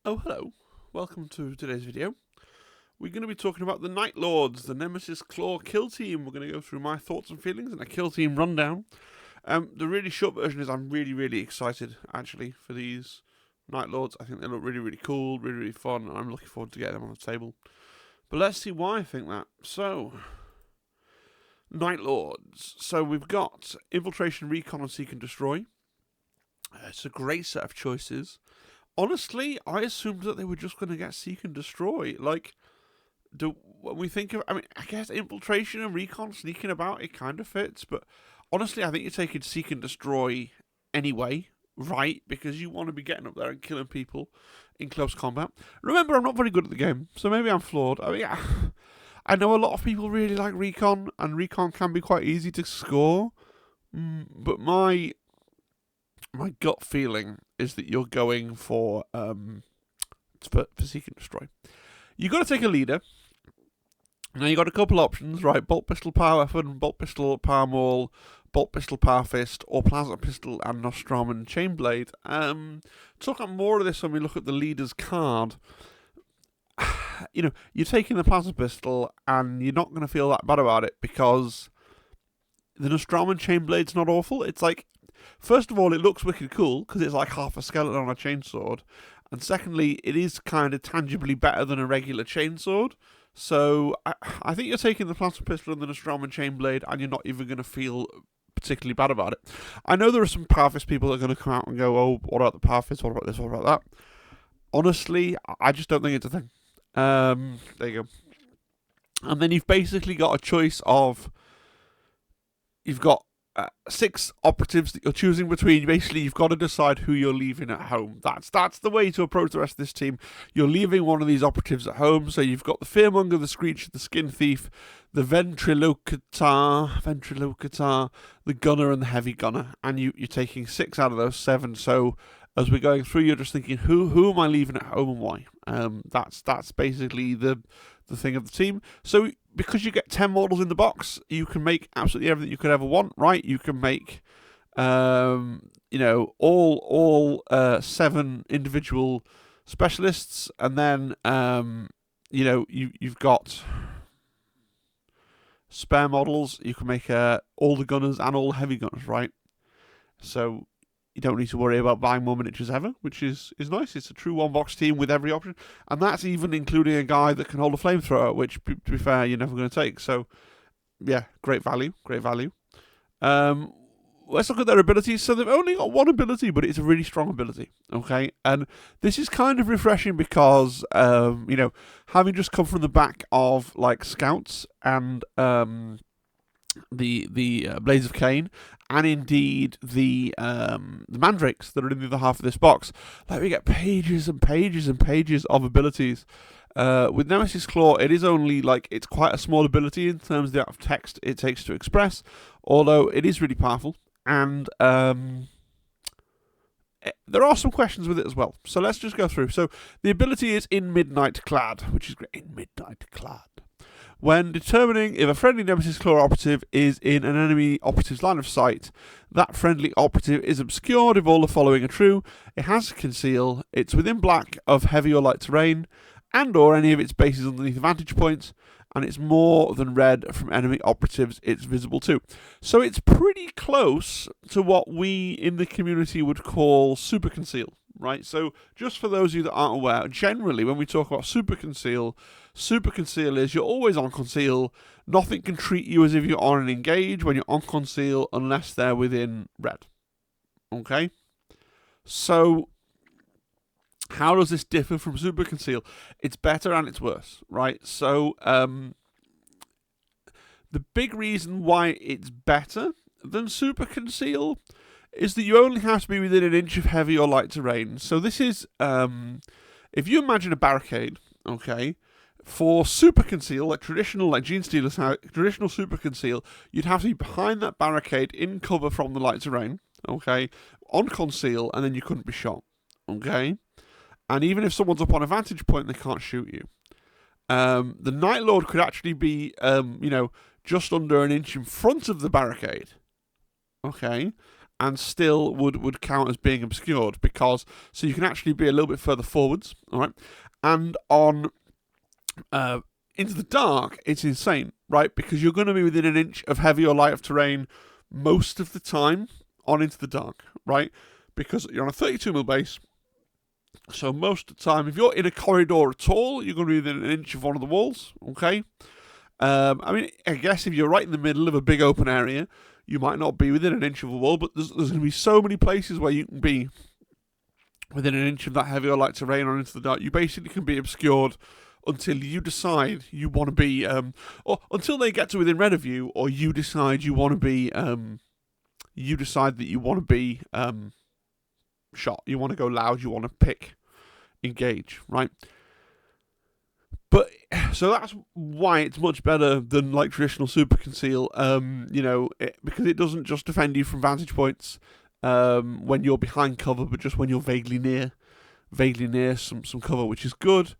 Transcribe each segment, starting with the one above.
Oh, hello. Welcome to today's video. We're going to be talking about the Nightlords, the Nemesis Claw kill team. We're going to go through my thoughts and feelings and a kill team rundown. The really short version is I'm really excited, actually, for these Nightlords. I think they look really cool, really fun. I'm looking forward to getting them on the table. But let's see why I think that. So, Nightlords. So we've got Infiltration, Recon, and Seek and Destroy. It's a great set of choices. Honestly, I assumed that they were just going to get Seek and Destroy. Like, when we think of, I guess Infiltration and Recon sneaking about, it kind of fits. But honestly, I think you're taking Seek and Destroy anyway, right? Because you want to be getting up there and killing people in close combat. Remember, I'm not very good at the game, so maybe I'm flawed. I know a lot of people really like Recon, and Recon can be quite easy to score. But my gut feeling is that you're going for Seek and Destroy. You've got to take a leader. Now, you've got a couple options, right? Bolt Pistol, Power Weapon, Bolt Pistol, Power Maul, Bolt Pistol, Power Fist, or Plasma Pistol and Nostrum and Chainblade. Talk about more of this when we look at the leader's card. You know, you're taking the Plasma Pistol and you're not going to feel that bad about it because the Nostrum and Chainblade's not awful. It's like, first of all, it looks wicked cool because it's like half a skeleton on a chainsword. And secondly, it is kind of tangibly better than a regular chainsword. So I think you're taking the Plasma Pistol and the Nostrum and Chainblade and you're not even going to feel particularly bad about it. I know there are some Powerfish people that are going to come out and go, oh, what about the Powerfish? What about this? What about that? Honestly, I just don't think it's a thing. There you go. And then you've basically got a choice of, you've got 6 operatives that you're choosing between. Basically, you've got to decide who you're leaving at home. That's the way to approach the rest of this team. You're leaving one of these operatives at home. So you've got the Fearmonger, the Screecher, the Skin Thief, the ventrillo, the Gunner, and the Heavy Gunner. And you're taking 6 out of those 7. So as we're going through, you're just thinking, who am I leaving at home and why? That's basically the thing of the team. So because you get 10 models in the box, you can make absolutely everything you could ever want, right? You can make, all 7 individual specialists, and then, you've got spare models. You can make all the gunners and all the heavy gunners, right? So you don't need to worry about buying more miniatures ever, which is nice. It's a true one-box team with every option. And that's even including a guy that can hold a flamethrower, which, to be fair, you're never going to take. So, yeah, great value. Let's look at their abilities. So they've only got one ability, but it's a really strong ability, okay? And this is kind of refreshing because, having just come from the back of, like, Scouts and the Blades of Cain, and indeed the Mandrakes that are in the other half of this box, like, we get pages and pages and pages of abilities. With Nemesis Claw, it is only, like, it's quite a small ability in terms of the amount of text it takes to express, although it is really powerful, and there are some questions with it as well. So let's just go through. So the ability is In Midnight Clad, which is great. In Midnight Clad. When determining if a friendly Nemesis Claw operative is in an enemy operative's line of sight, that friendly operative is obscured if all the following are true. It has conceal, it's within black of heavy or light terrain, and or any of its bases underneath the vantage points, and it's more than red from enemy operatives it's visible to. So it's pretty close to what we in the community would call super conceal, right? So just for those of you that aren't aware, generally when we talk about super conceal is you're always on conceal. Nothing can treat you as if you're on an engage when you're on conceal unless they're within red. Okay? So how does this differ from super conceal? It's better and it's worse, right? So the big reason why it's better than super conceal is that you only have to be within an inch of heavy or light terrain. So this is, if you imagine a barricade, okay, for super conceal, like traditional, like Gene Stealer's house, traditional super conceal, you'd have to be behind that barricade in cover from the light terrain, okay, on conceal, and then you couldn't be shot, okay? And even if someone's up on a vantage point, they can't shoot you. The Night Lord could actually be, just under an inch in front of the barricade, okay, and still would count as being obscured, because so you can actually be a little bit further forwards, all right? And on Into the Dark, it's insane, right? Because you're going to be within an inch of heavy or light of terrain most of the time on Into the Dark, right? Because you're on a 32mm base, so most of the time, if you're in a corridor at all, you're going to be within an inch of one of the walls, okay? I mean, I guess if you're right in the middle of a big open area, you might not be within an inch of a wall, but there's going to be so many places where you can be within an inch of that heavy or light terrain on Into the Dark. You basically can be obscured until you decide you want to be, or until they get to within red of you, or you decide you want to be, you decide that you want to be shot. You want to go loud. You want to engage, right? But so that's why it's much better than like traditional super conceal, because it doesn't just defend you from vantage points when you're behind cover, but just when you're vaguely near some cover, which is good.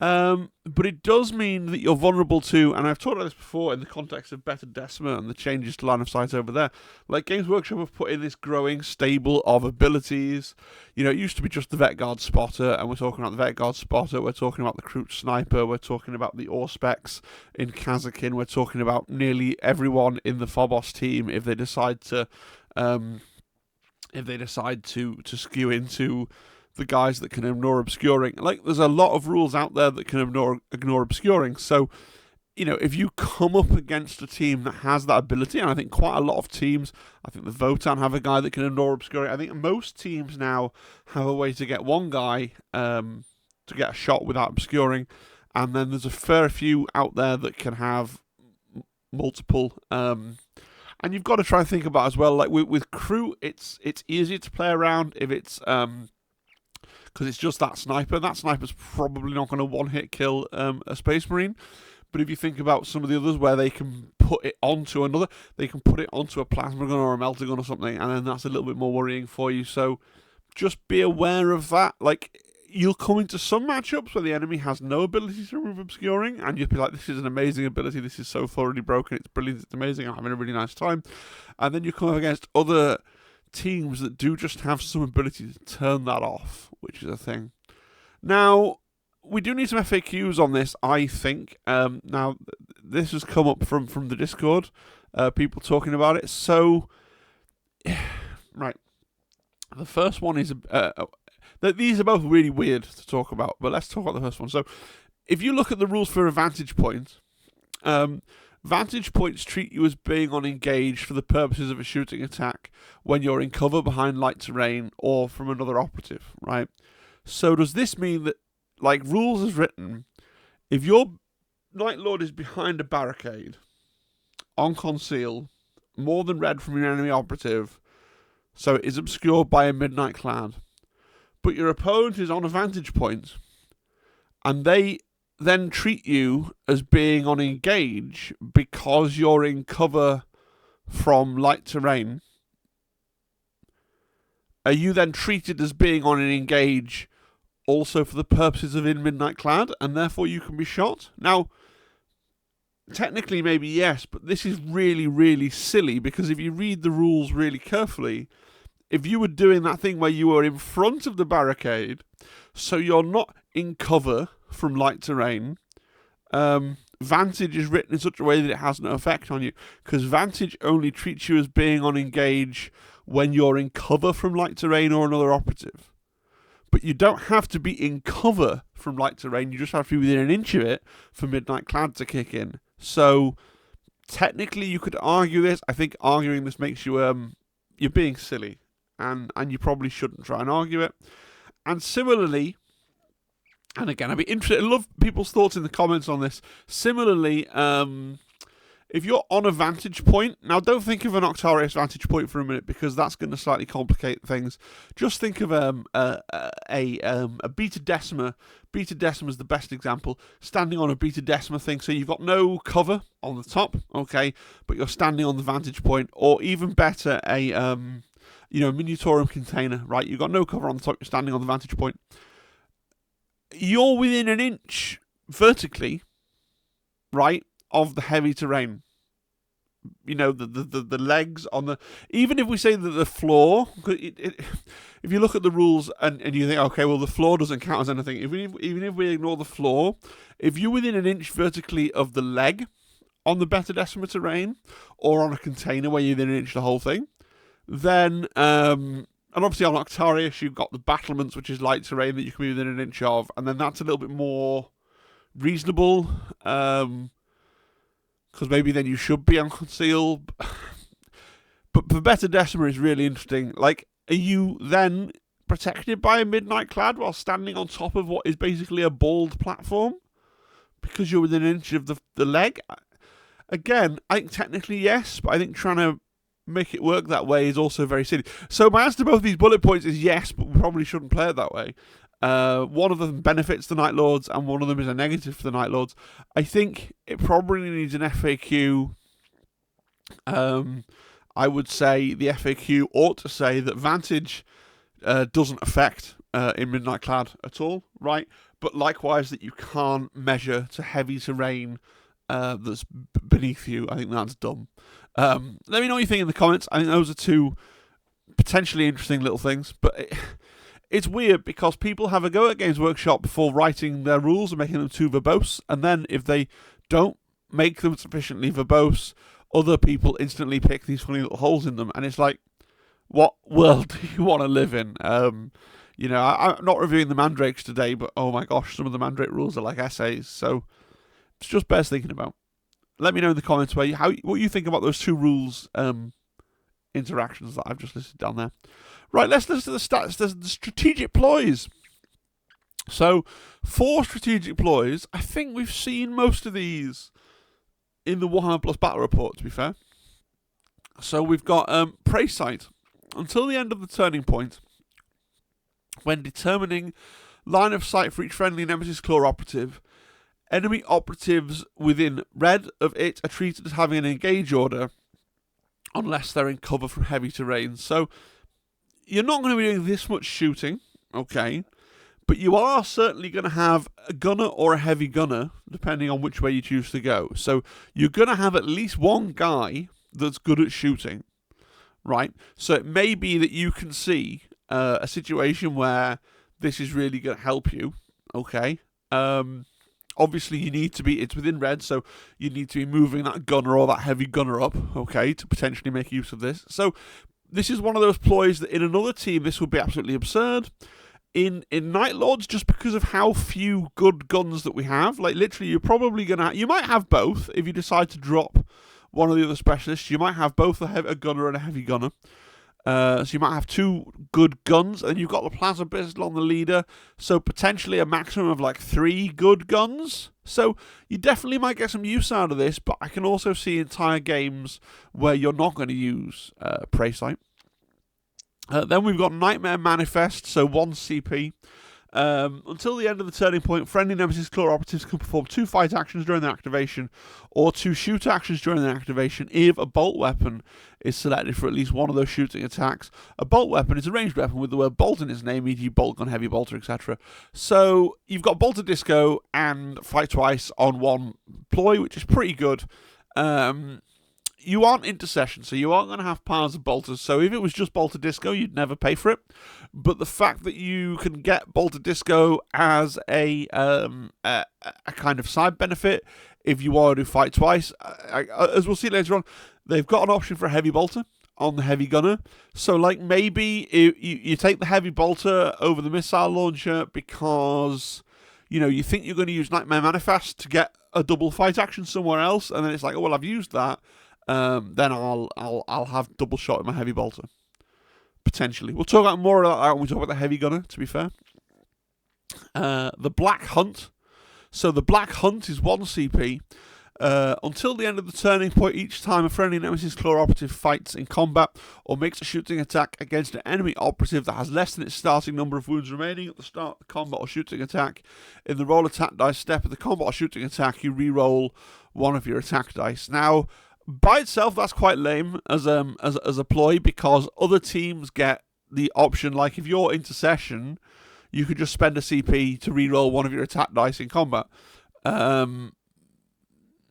But it does mean that you're vulnerable to, and I've talked about this before in the context of Better Decima and the changes to line of sight over there. Like, Games Workshop have put in this growing stable of abilities. You know, it used to be just the Vet Guard Spotter, and we're talking about the Vet Guard Spotter, we're talking about the Crouch Sniper, we're talking about the Auspex in Kazakin, we're talking about nearly everyone in the Phobos team if they decide to skew into the guys that can ignore obscuring. Like, there's a lot of rules out there that can ignore obscuring. So, you know, if you come up against a team that has that ability, and I think quite a lot of teams, I think the Votan have a guy that can ignore obscuring. I think most teams now have a way to get one guy to get a shot without obscuring, and then there's a fair few out there that can have multiple. And you've got to try and think about as well, like with crew, it's easier to play around if it's because it's just that sniper. That sniper's probably not going to one-hit kill a Space Marine. But if you think about some of the others where they can put it onto another, they can put it onto a plasma gun or a melter gun or something, and then that's a little bit more worrying for you. So just be aware of that. Like, you'll come into some matchups where the enemy has no ability to remove obscuring, and you'll be like, this is an amazing ability, this is so thoroughly broken, it's brilliant, it's amazing, I'm having a really nice time. And then you come up against other teams that do just have some ability to turn that off, which is a thing. Now, we do need some FAQs on this, I think. Now, this has come up from the Discord, people talking about it. So, right. The first one is... these are both really weird to talk about, but let's talk about the first one. So, if you look at the rules for a vantage point, vantage points treat you as being on engage for the purposes of a shooting attack when you're in cover behind light terrain or from another operative, right? So does this mean that, like, rules as written, if your Nightlord is behind a barricade, on conceal, more than red from your enemy operative, so it is obscured by a midnight cloud, but your opponent is on a vantage point, and they then treat you as being on engage because you're in cover from light terrain, are you then treated as being on an engage also for the purposes of in midnight cloud, and therefore you can be shot? Now, technically maybe yes, but this is really, really silly, because if you read the rules really carefully, if you were doing that thing where you were in front of the barricade, so you're not in cover from light terrain, Vantage is written in such a way that it has no effect on you, because Vantage only treats you as being on engage when you're in cover from light terrain or another operative. But you don't have to be in cover from light terrain, you just have to be within an inch of it for Midnight Cloud to kick in. So, technically you could argue this. I think arguing this makes you, you're being silly, and you probably shouldn't try and argue it. And similarly, and again, I'd be interested, I love people's thoughts in the comments on this. Similarly, if you're on a vantage point, now don't think of an Octarius vantage point for a minute, because that's going to slightly complicate things. Just think of a Beta Decima. Beta Decima is the best example. Standing on a Beta Decima thing, so you've got no cover on the top, okay, but you're standing on the vantage point, or even better, a Miniatorium container, right? You've got no cover on the top, you're standing on the vantage point. You're within an inch vertically, right, of the heavy terrain. the legs on the. Even if we say that the floor, if you look at the rules and you think, okay, well the floor doesn't count as anything. Even if we ignore the floor, if you're within an inch vertically of the leg on the better decimal terrain, or on a container where you're within an inch of the whole thing, then and obviously on Octarius you've got the battlements, which is light terrain that you can be within an inch of, and then that's a little bit more reasonable. Because maybe then you should be on conceal. But the better decimal is really interesting. Like, are you then protected by a midnight clad while standing on top of what is basically a bald platform? Because you're within an inch of the leg? Again, I think technically yes, but I think trying to make it work that way is also very silly. So my answer to both these bullet points is yes, but we probably shouldn't play it that way. One of them benefits the Nightlords, and one of them is a negative for the Nightlords. I think it probably needs an FAQ. I would say the FAQ ought to say that Vantage doesn't affect in Midnight Clad at all, right? But likewise that you can't measure to heavy terrain that's beneath you. I think that's dumb. Let me know what you think in the comments. I think those are two potentially interesting little things, but it's weird because people have a go at Games Workshop before writing their rules and making them too verbose, and then if they don't make them sufficiently verbose, other people instantly pick these funny little holes in them, and it's like, what world do you want to live in? I'm not reviewing the Mandrakes today, but oh my gosh, some of the Mandrake rules are like essays, so it's just bears thinking about. Let me know in the comments what you think about those two rules interactions that I've just listed down there. Right, let's listen to the stats. There's the strategic ploys. So, 4 strategic ploys. I think we've seen most of these in the Warhammer Plus Battle Report, to be fair. So, we've got Prey Sight. Until the end of the turning point, when determining line of sight for each friendly Nemesis Claw operative, enemy operatives within red of it are treated as having an engage order unless they're in cover from heavy terrain. So, you're not going to be doing this much shooting, okay, but you are certainly going to have a gunner or a heavy gunner, depending on which way you choose to go. So you're going to have at least one guy that's good at shooting, right? So it may be that you can see a situation where this is really going to help you, okay? Obviously, it's within red, so you need to be moving that gunner or that heavy gunner up, okay, to potentially make use of this. So this is one of those ploys that in another team, this would be absolutely absurd. In Nightlords, just because of how few good guns that we have, like literally you're probably going to... You might have both if you decide to drop one of the other specialists. You might have both a gunner and a heavy gunner. So you might have 2 good guns, and you've got the plasma pistol on the leader, so potentially a maximum of like 3 good guns. So you definitely might get some use out of this, but I can also see entire games where you're not going to use Prey Sight. Then we've got Nightmare Manifest, so 1 CP. Until the end of the turning point, friendly Nemesis Claw operatives can perform 2 fight actions during their activation, or 2 shoot actions during their activation if a bolt weapon is selected for at least one of those shooting attacks. A bolt weapon is a ranged weapon with the word bolt in its name, e.g. bolt gun, heavy bolter, etc. So you've got Bolter Disco and Fight Twice on 1 ploy, which is pretty good. You aren't Intercession, so you aren't going to have piles of bolters. So if it was just Bolter Disco, you'd never pay for it. But the fact that you can get Bolter Disco as a kind of side benefit, if you want to fight twice, as we'll see later on, they've got an option for a heavy bolter on the heavy gunner. So like maybe you take the heavy bolter over the missile launcher because you think you're going to use Nightmare Manifest to get a double fight action somewhere else, and then it's like, oh well, I've used that. Then I'll have double shot in my heavy bolter. Potentially. We'll talk about more about that when we talk about the heavy gunner, to be fair. The Black Hunt. So the Black Hunt is 1 CP. Until the end of the turning point, each time a friendly Nemesis Claw operative fights in combat or makes a shooting attack against an enemy operative that has less than its starting number of wounds remaining at the start of the combat or shooting attack, in the roll attack dice step of the combat or shooting attack, you re-roll one of your attack dice. Now, by itself, that's quite lame as a ploy, because other teams get the option, like if you're Intercession, you could just spend a CP to re-roll one of your attack dice in combat.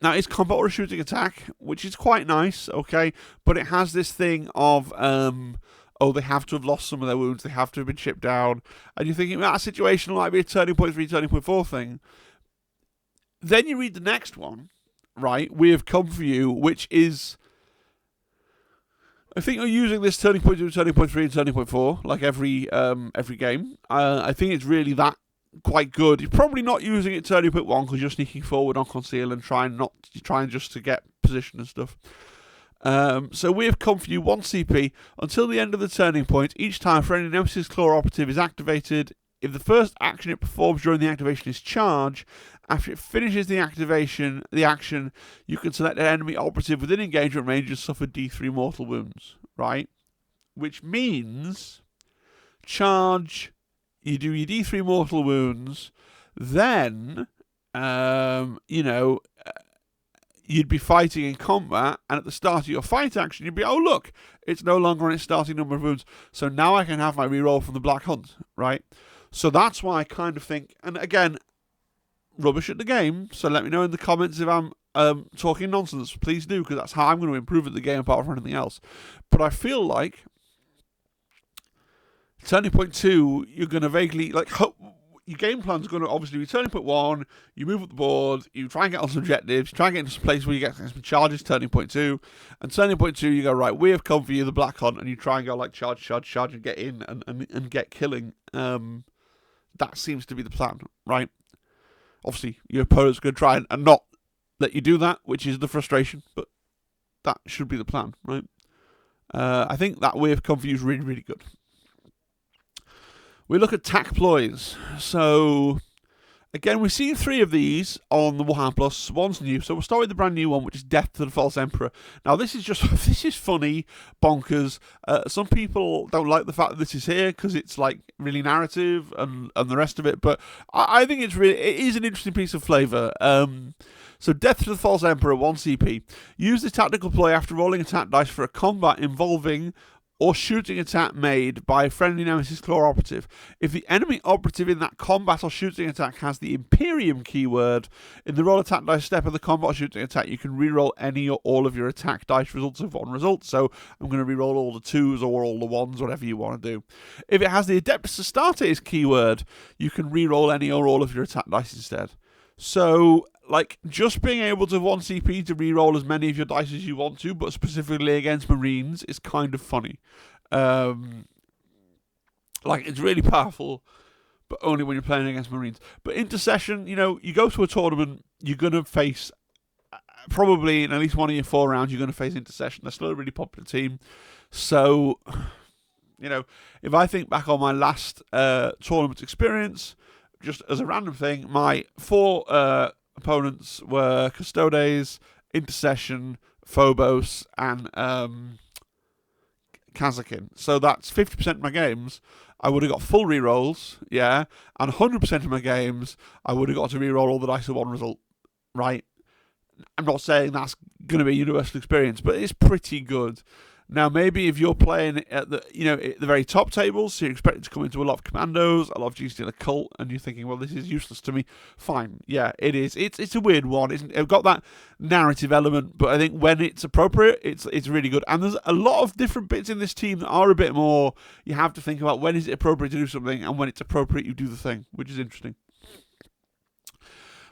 Now, it's combat or a shooting attack, which is quite nice, okay? But it has this thing of, they have to have lost some of their wounds, they have to have been chipped down. And you're thinking, well, that situation might be a turning point 3, turning point 4 thing. Then you read the next one, right? We have come for you, which is, I think you're using this turning point 2, turning point 3, and turning point 4, like every game. I think it's really that quite good. You're probably not using it turning point 1 because you're sneaking forward on conceal and trying just to get position and stuff. So we have come for you 1 CP until the end of the turning point. Each time friendly Nemesis Claw operative is activated, if the first action it performs during the activation is charge, after it finishes the action, you can select an enemy operative within engagement range and suffer D3 mortal wounds, right? Which means charge, you do your D3 mortal wounds, then, you'd be fighting in combat, and at the start of your fight action, you'd be, oh, look, it's no longer on its starting number of wounds, so now I can have my reroll from the Black Hunt, right? So that's why I kind of think, and again, rubbish at the game, so let me know in the comments if I'm talking nonsense. Please do, because that's how I'm going to improve at the game apart from anything else. But I feel like turning point 2, you're going to vaguely, like, your game plan's going to obviously be turning point 1, you move up the board, you try and get on some objectives, you try and get into some place where you get some charges, turning point 2, and turning point 2, you go, right, we have come for you, the Black Hunt, and you try and go, like, charge, and get in, and get killing. That seems to be the plan, right? Obviously, your opponent's going to try and not let you do that, which is the frustration, but that should be the plan, right? I think that way of come for you is really, really good. We look at tack ploys. So, again, we've seen 3 of these on the Warhammer Plus. One's new, so we'll start with the brand new one, which is Death to the False Emperor. Now, this is funny, bonkers. Some people don't like the fact that this is here because it's like really narrative and the rest of it, but I think it is an interesting piece of flavour. So, Death to the False Emperor, 1 CP. Use the tactical ploy after rolling attack dice for a combat involving or shooting attack made by a friendly Nemesis Claw operative. If the enemy operative in that combat or shooting attack has the Imperium keyword, in the roll attack dice step of the combat or shooting attack, you can reroll any or all of your attack dice results of 1 result. So I'm going to reroll all the 2s or all the 1s, whatever you want to do. If it has the Adeptus Astartes keyword, you can reroll any or all of your attack dice instead. So, like, just being able to 1 CP to reroll as many of your dice as you want to, but specifically against Marines, is kind of funny. It's really powerful, but only when you're playing against Marines. But Intercession, you go to a tournament, you're going to face, probably in at least one of your 4 rounds, you're going to face Intercession. They're still a really popular team. So, if I think back on my last tournament experience, just as a random thing, my 4 opponents were Custodes, Intercession, Phobos, and Kazakin. So that's 50% of my games. I would have got full rerolls, yeah, and 100% of my games, I would have got to reroll all the dice of 1 result, right? I'm not saying that's going to be a universal experience, but it's pretty good. Now, maybe if you're playing at the very top tables, so you're expected to come into a lot of commandos, a lot of GC and occult, and you're thinking, well, this is useless to me. Fine, yeah, it is. It's a weird one. It's got that narrative element, but I think when it's appropriate, it's really good. And there's a lot of different bits in this team that are a bit more. You have to think about when is it appropriate to do something, and when it's appropriate, you do the thing, which is interesting.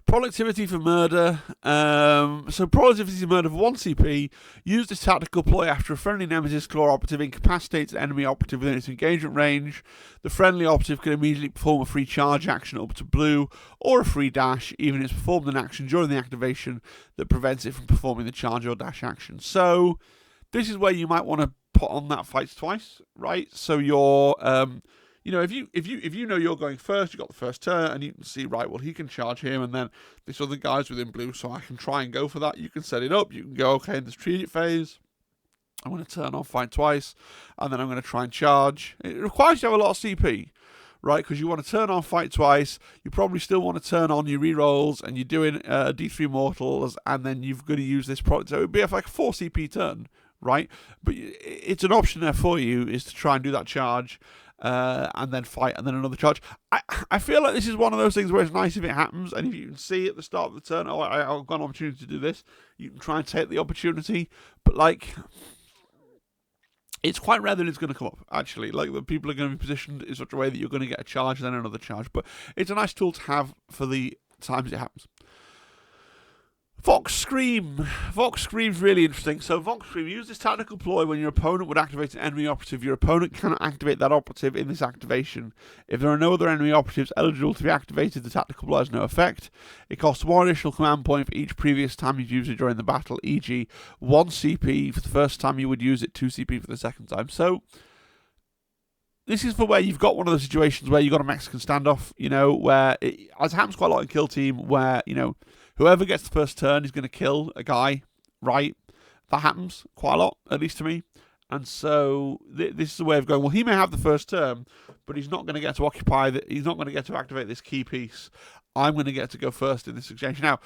Productivity for murder. So productivity for murder for 1 CP. Use this tactical ploy after a friendly Nemesis Claw operative incapacitates an enemy operative within its engagement range. The friendly operative can immediately perform a free charge action up to blue, or a free dash, even if it's performed an action during the activation that prevents it from performing the charge or dash action. So this is where you might want to put on that fights twice, right? So you're if you know you're going first, you've got the first turn, and you can see, right, well, he can charge him, and then this other guy's within blue, so I can try and go for that. You can set it up. You can go, okay, in the strategic phase, I'm going to turn on fight twice, and then I'm going to try and charge. It requires you to have a lot of CP, right, because you want to turn on fight twice. You probably still want to turn on your rerolls, and you're doing D3 mortals, and then you've got to use this product. So it would be like a 4 CP turn, right? But it's an option there for you, is to try and do that charge. and then fight, and then another charge. I feel like this is one of those things where it's nice if it happens, and if you can see at the start of the turn, oh, I've got an opportunity to do this, you can try and take the opportunity, but like, it's quite rare that it's going to come up, actually. Like, the people are going to be positioned in such a way that you're going to get a charge, then another charge, but it's a nice tool to have for the times it happens. Vox Scream. Vox Scream's really interesting. So Vox Scream, use this tactical ploy when your opponent would activate an enemy operative. Your opponent cannot activate that operative in this activation. If there are no other enemy operatives eligible to be activated, the tactical ploy has no effect. It costs 1 additional command point for each previous time you've used it during the battle, e.g. 1 CP for the first time you would use it, 2 CP for the second time. So this is for where you've got one of those situations where you've got a Mexican standoff, you know, where as happens quite a lot in Kill Team, where, you know, whoever gets the first turn is going to kill a guy, right? That happens quite a lot, at least to me. And so this is a way of going, well, he may have the first turn, but he's not going to get to occupy, he's not going to get to activate this key piece. I'm going to get to go first in this exchange. Now,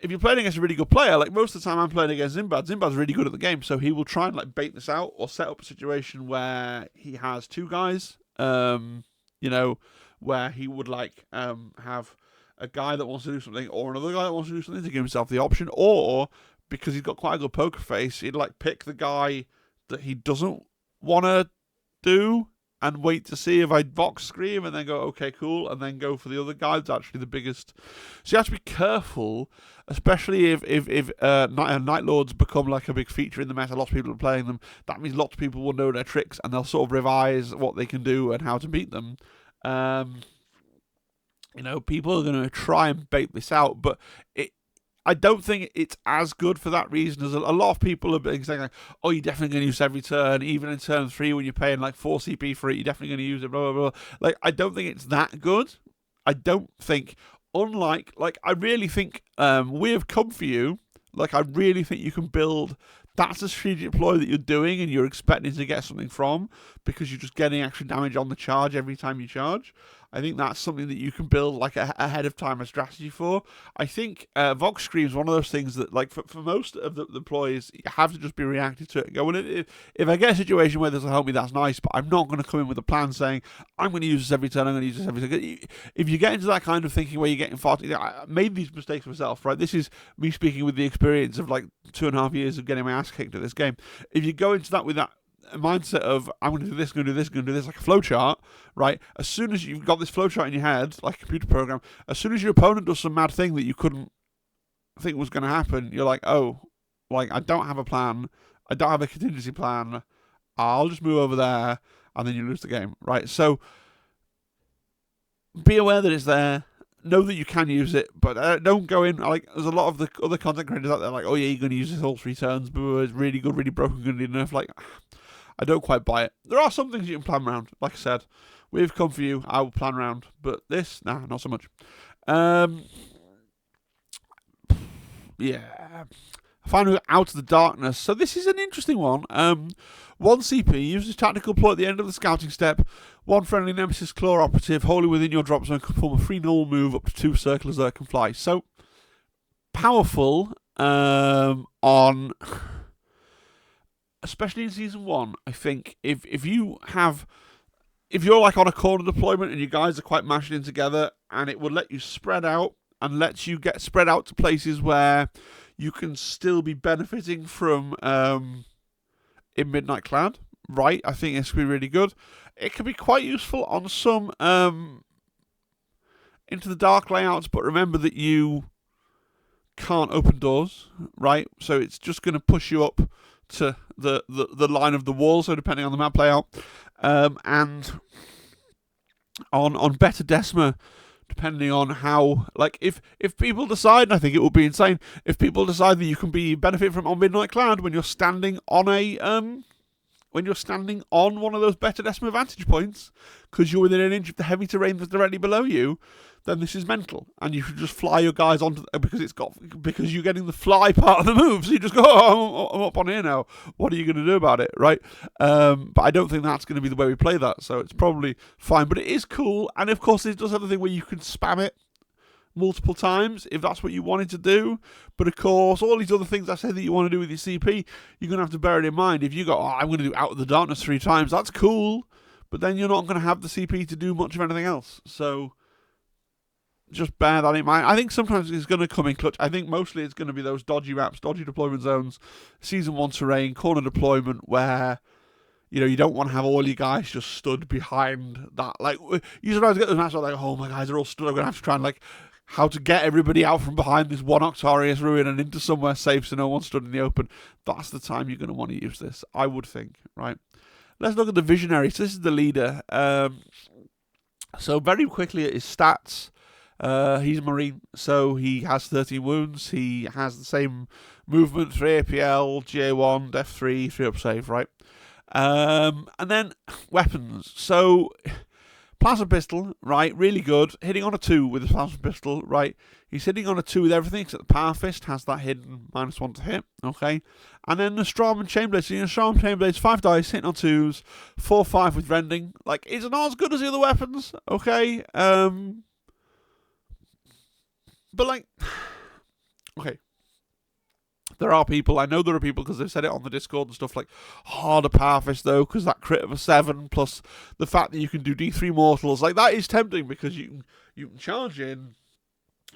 if you're playing against a really good player, like most of the time I'm playing against Zimbad's really good at the game, so he will try and like bait this out or set up a situation where he has 2 guys, you know, where he would like have a guy that wants to do something or another guy that wants to do something to give himself the option, or because he's got quite a good poker face, he'd like pick the guy that he doesn't want to do and wait to see if I Vox Scream and then go, okay, cool, and then go for the other guy that's actually the biggest. So you have to be careful, especially if Nightlords become like a big feature in the meta. Lots of people are playing them. That means lots of people will know their tricks and they'll sort of revise what they can do and how to beat them. You know, people are going to try and bait this out, but I don't think it's as good for that reason. As a lot of people have been saying, like, oh, you're definitely going to use every turn, even in turn 3 when you're paying like 4 CP for it, you're definitely going to use it, blah, blah, blah. Like, I don't think it's that good. I don't think, unlike, like, I really think we have come for you. Like, I really think you can build, that's a strategic ploy that you're doing and you're expecting to get something from because you're just getting extra damage on the charge every time you charge. I think that's something that you can build like ahead of time a strategy for. I think Vox Scream is one of those things that, like, for most of the ploys, you have to just be reactive to it and go, well, if I get a situation where this will help me, that's nice, but I'm not going to come in with a plan saying, I'm going to use this every turn, I'm going to use this every turn. If you get into that kind of thinking where you're getting far, I made these mistakes myself, right? This is me speaking with the experience of like 2.5 years of getting my ass kicked at this game. If you go into that with that mindset of I'm going to do this, going to do this, going to do this, like a flowchart, right? As soon as you've got this flowchart in your head, like a computer program, as soon as your opponent does some mad thing that you couldn't think was going to happen, you're like, oh, like, I don't have a plan, I don't have a contingency plan, I'll just move over there, and then you lose the game, right? So be aware that it's there. Know that you can use it, but don't go in, like, there's a lot of the other content creators out there like, oh yeah, you're going to use this all 3 turns, but it's really good, really broken, good enough. Like, I don't quite buy it. There are some things you can plan around. Like I said, we've come for you, I will plan around, but this, nah, not so much. Yeah. Finally, Out of the Darkness. So this is an interesting one. 1 CP, uses tactical ploy at the end of the scouting step. 1 friendly Nemesis claw operative wholly within your drop zone can perform a free null move up to 2 circlers that can fly. So powerful on, especially in season 1. I think if you're like on a corner deployment and you guys are quite mashed in together, and it will let you spread out and lets you get spread out to places where you can still be benefiting from in Midnight Clan, right? I think it's going to be really good. It can be quite useful on some Into the Dark layouts, but remember that you can't open doors, right? So it's just going to push you up to the line of the wall, so depending on the map layout. And on better Decima, depending on how, like, if people decide, and I think it would be insane, if people decide that you can benefit from on Midnight Cloud when you're standing on one of those better Decima vantage points, because you're within an inch of the heavy terrain that's directly below you, then this is mental, and you should just fly your guys onto because you're getting the fly part of the move. So you just go, oh, I'm up on here now. What are you going to do about it, right? But I don't think that's going to be the way we play that, so it's probably fine. But it is cool, and of course it does have the thing where you can spam it multiple times if that's what you wanted to do. But of course, all these other things I said that you want to do with your CP, you're going to have to bear it in mind. If you go, oh, I'm going to do Out of the Darkness 3 times, that's cool. but then you're not going to have the CP to do much of anything else. So just bear that in mind. I think sometimes it's going to come in clutch. I think mostly it's going to be those dodgy maps, dodgy deployment zones, Season 1 terrain, corner deployment, where you don't want to have all your guys just stood behind that. Like, you sometimes get those maps where like, oh, my guys are all stood. I'm going to have to try and, like, how to get everybody out from behind this one Octarius ruin and into somewhere safe so no one stood in the open. That's the time you're going to want to use this, I would think, right? Let's look at the Visionary. So this is the leader. So very quickly at his stats, he's a Marine, so he has 13 wounds. He has the same movement, 3 APL, GA1, Def 3, 3 up save, right? And then weapons. So plasma pistol, right? Really good. Hitting on a 2 with the plasma pistol, right? He's hitting on a 2 with everything except the Powerfish has that hidden -1 to hit, okay? And then the Strom and Chainblade. So Strom and Chainblades, 5 dice, hitting on 2s, 4/5 with rending. Like, it's not as good as the other weapons, okay? But, like, okay. There are people, I know there are people, because they've said it on the Discord and stuff, like, the Powerfish, though, because that crit of a 7, plus the fact that you can do D3 mortals, like, that is tempting, because you can charge in,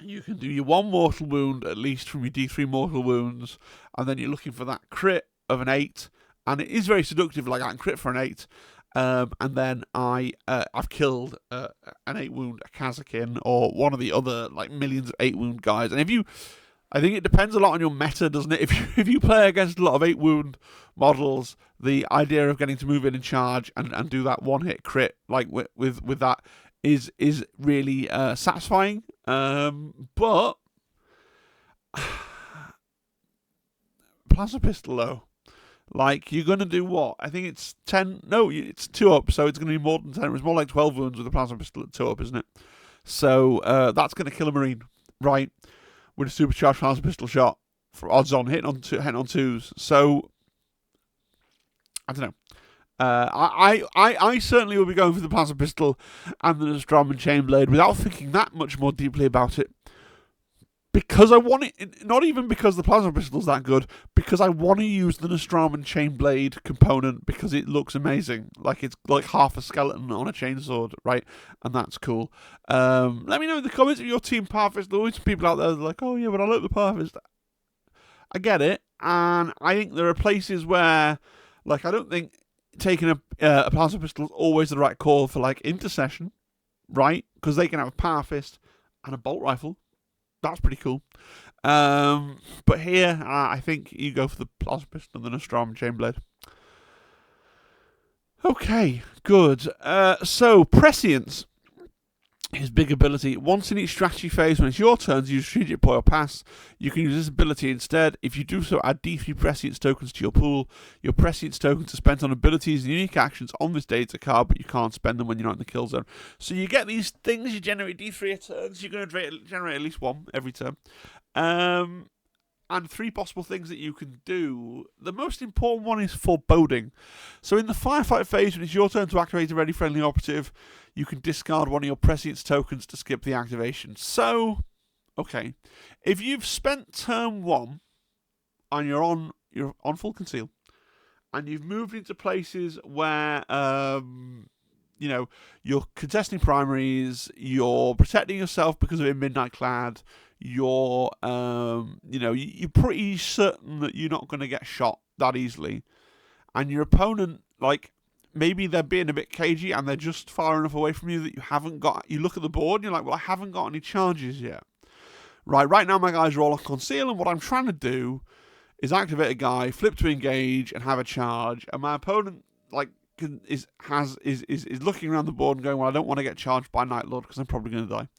you can do your 1 mortal wound, at least, from your D3 mortal wounds, and then you're looking for that crit of an 8, and it is very seductive, like, I can crit for an 8, and then I've killed an 8 wound Kazakin, or one of the other, like, millions of 8 wound guys, and I think it depends a lot on your meta, doesn't it? If you play against a lot of 8 wound models, the idea of getting to move in and charge and do that 1-hit crit, like with that, is really satisfying. But plasma pistol, though, like, you're going to do what? I think it's 10. No, it's 2 up, so it's going to be more than 10. It's more like 12 wounds with a plasma pistol at 2 up, isn't it? So that's going to kill a Marine, right? With a supercharged plasma pistol shot for odds on hitting on 2s. So I don't know. I certainly will be going for the plasma pistol and the Strom and Chainblade without thinking that much more deeply about it. Because I want it, not even because the plasma pistol's that good, because I want to use the Nostrum and Chainblade component because it looks amazing. Like, it's like half a skeleton on a chainsword, right? And that's cool. Let me know in the comments if your team Powerfish. There's always some people out there that are like, oh yeah, but I like the Powerfish. I get it, and I think there are places where, like, I don't think taking a plasma pistol is always the right call for, like, intercession, right? Because they can have a Power Fist and a bolt rifle. That's pretty cool. But here, I think you go for the plasma pistol and the Nostrum Chainblade. Okay, good. So, Prescience. His big ability. Once in each strategy phase, when it's your turn to use strategic point or pass, you can use this ability instead. If you do so, add D3 Prescience tokens to your pool. Your Prescience tokens are spent on abilities and unique actions on this data card, but you can't spend them when you're not in the kill zone. So you get these things, you generate D3 a turn, so you're going to generate at least 1 every turn. And 3 possible things that you can do. The most important one is foreboding. So in the firefight phase, when it's your turn to activate a ready friendly operative, you can discard one of your Prescience tokens to skip the activation. So, okay, if you've spent turn 1 and you're on full conceal, and you've moved into places where you're contesting primaries, you're protecting yourself because of a Midnight Clad, you're you're pretty certain that you're not going to get shot that easily, and your opponent, like, maybe they're being a bit cagey and they're just far enough away from you that you look at the board and you're like, well, I haven't got any charges yet. Right now my guys are all on conceal, and what I'm trying to do is activate a guy, flip to engage, and have a charge, and my opponent, like, is looking around the board and going, well, I don't want to get charged by Nightlord because I'm probably going to die.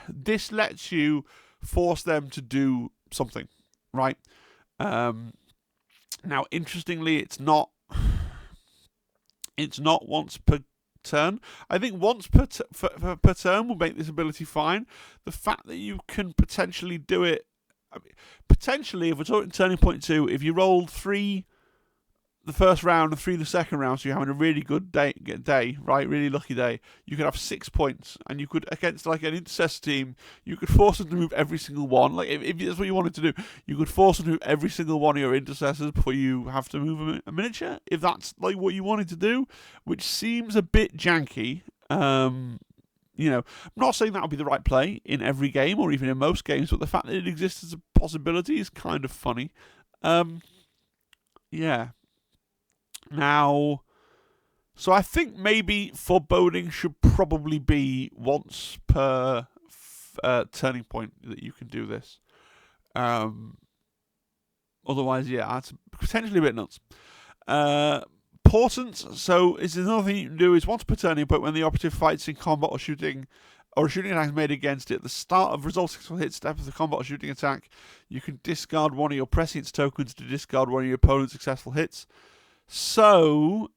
This lets you force them to do something, right? Now, interestingly, it's not once per turn. I think once per turn will make this ability fine. The fact that you can potentially do it, potentially, if we're talking turning point 2, if you rolled 3 the first round and 3 the second round, so you're having a really good day, right? Really lucky day. You could have 6 points, and you could, against like an intercessor team, you could force them to move every single one. Like if that's what you wanted to do, you could force them to move every single one of your intercessors before you have to move a miniature. If that's like what you wanted to do, which seems a bit janky. I'm not saying that would be the right play in every game or even in most games, but the fact that it exists as a possibility is kind of funny. Yeah. Now, so I think maybe foreboding should probably be once per turning point that you can do this. Otherwise, yeah, it's potentially a bit nuts. Portents, so is another thing you can do is once per turning point when the operative fights in combat or a shooting attack is made against it, at the start of resolve successful hit step of the combat or shooting attack, you can discard one of your prescience tokens to discard one of your opponent's successful hits. So,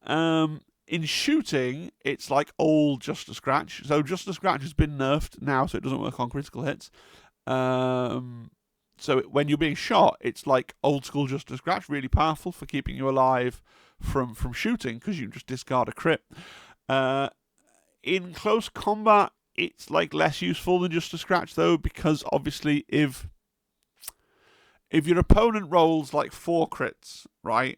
in shooting, it's like old Just a Scratch. So Just a Scratch has been nerfed now, so it doesn't work on critical hits. So when you're being shot, it's like old school Just a Scratch, really powerful for keeping you alive from shooting, because you can just discard a crit. In close combat, it's like less useful than Just a Scratch, though, because obviously if your opponent rolls like 4 crits, right?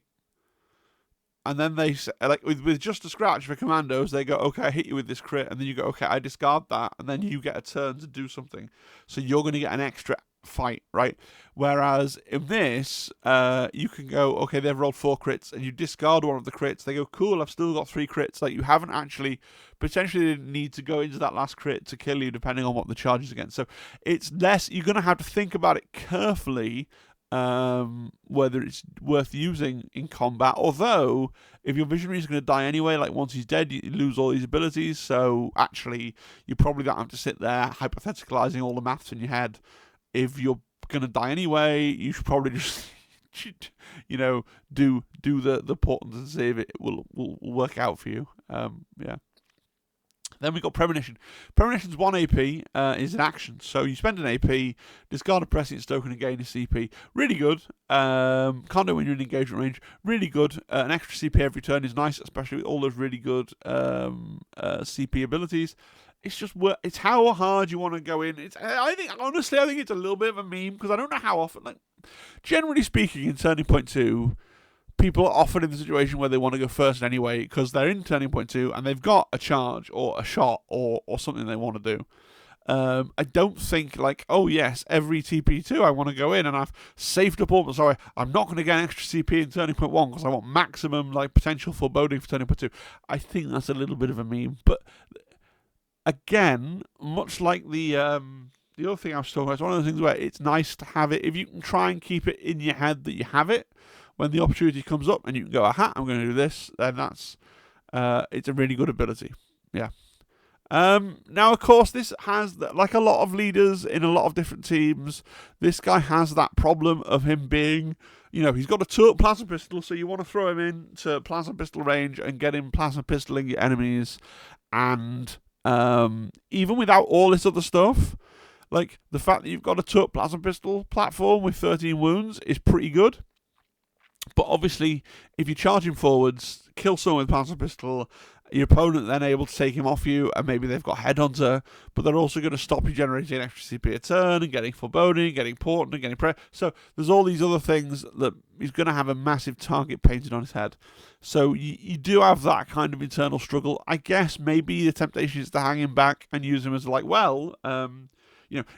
And then they, like, with Just a Scratch for commandos, they go, okay, I hit you with this crit. And then you go, okay, I discard that. And then you get a turn to do something. So you're going to get an extra fight, right? Whereas in this, you can go, okay, they've rolled 4 crits. And you discard one of the crits. They go, cool, I've still got 3 crits. Like, you haven't actually potentially need to go into that last crit to kill you, depending on what the charge is against. So it's less, you're going to have to think about it carefully, whether it's worth using in combat. Although, if your visionary is going to die anyway, like once he's dead, you lose all these abilities. So actually, you probably don't have to sit there hypotheticalizing all the maths in your head. If you're going to die anyway, you should probably just, do the portents and see if it will work out for you. Yeah. Then we've got Premonition. Premonition's 1 AP is an action. So you spend an AP, discard a prescience token and gain a CP. Really good. Can't do it when you're in engagement range. Really good. An extra CP every turn is nice, especially with all those really good CP abilities. It's just it's how hard you want to go in. I think it's a little bit of a meme, because I don't know how often. Like, generally speaking, in Turning Point 2, people are often in the situation where they want to go first anyway, because they're in Turning Point 2 and they've got a charge or a shot or something they want to do. I don't think like, oh yes, every TP2 I want to go in and I've saved up all. Sorry, I'm not going to get an extra CP in Turning Point 1 because I want maximum like potential foreboding for Turning Point 2. I think that's a little bit of a meme, but again, much like the other thing I was talking about, it's one of those things where it's nice to have it. If you can try and keep it in your head that you have it, when the opportunity comes up and you can go, aha, I'm going to do this, then that's it's a really good ability. Yeah. Now, of course, this has, like a lot of leaders in a lot of different teams, this guy has that problem of him being, he's got a turret plasma pistol, so you want to throw him into plasma pistol range and get him plasma pistoling your enemies. And even without all this other stuff, like the fact that you've got a turret plasma pistol platform with 13 wounds is pretty good. But obviously, if you charge him forwards, kill someone with plasma pistol, your opponent then able to take him off you, and maybe they've got Headhunter, but they're also going to stop you generating an extra CP a turn, and getting foreboding, getting portent, and getting prayer. So there's all these other things that he's going to have a massive target painted on his head. So you do have that kind of internal struggle. I guess maybe the temptation is to hang him back and use him as like, well,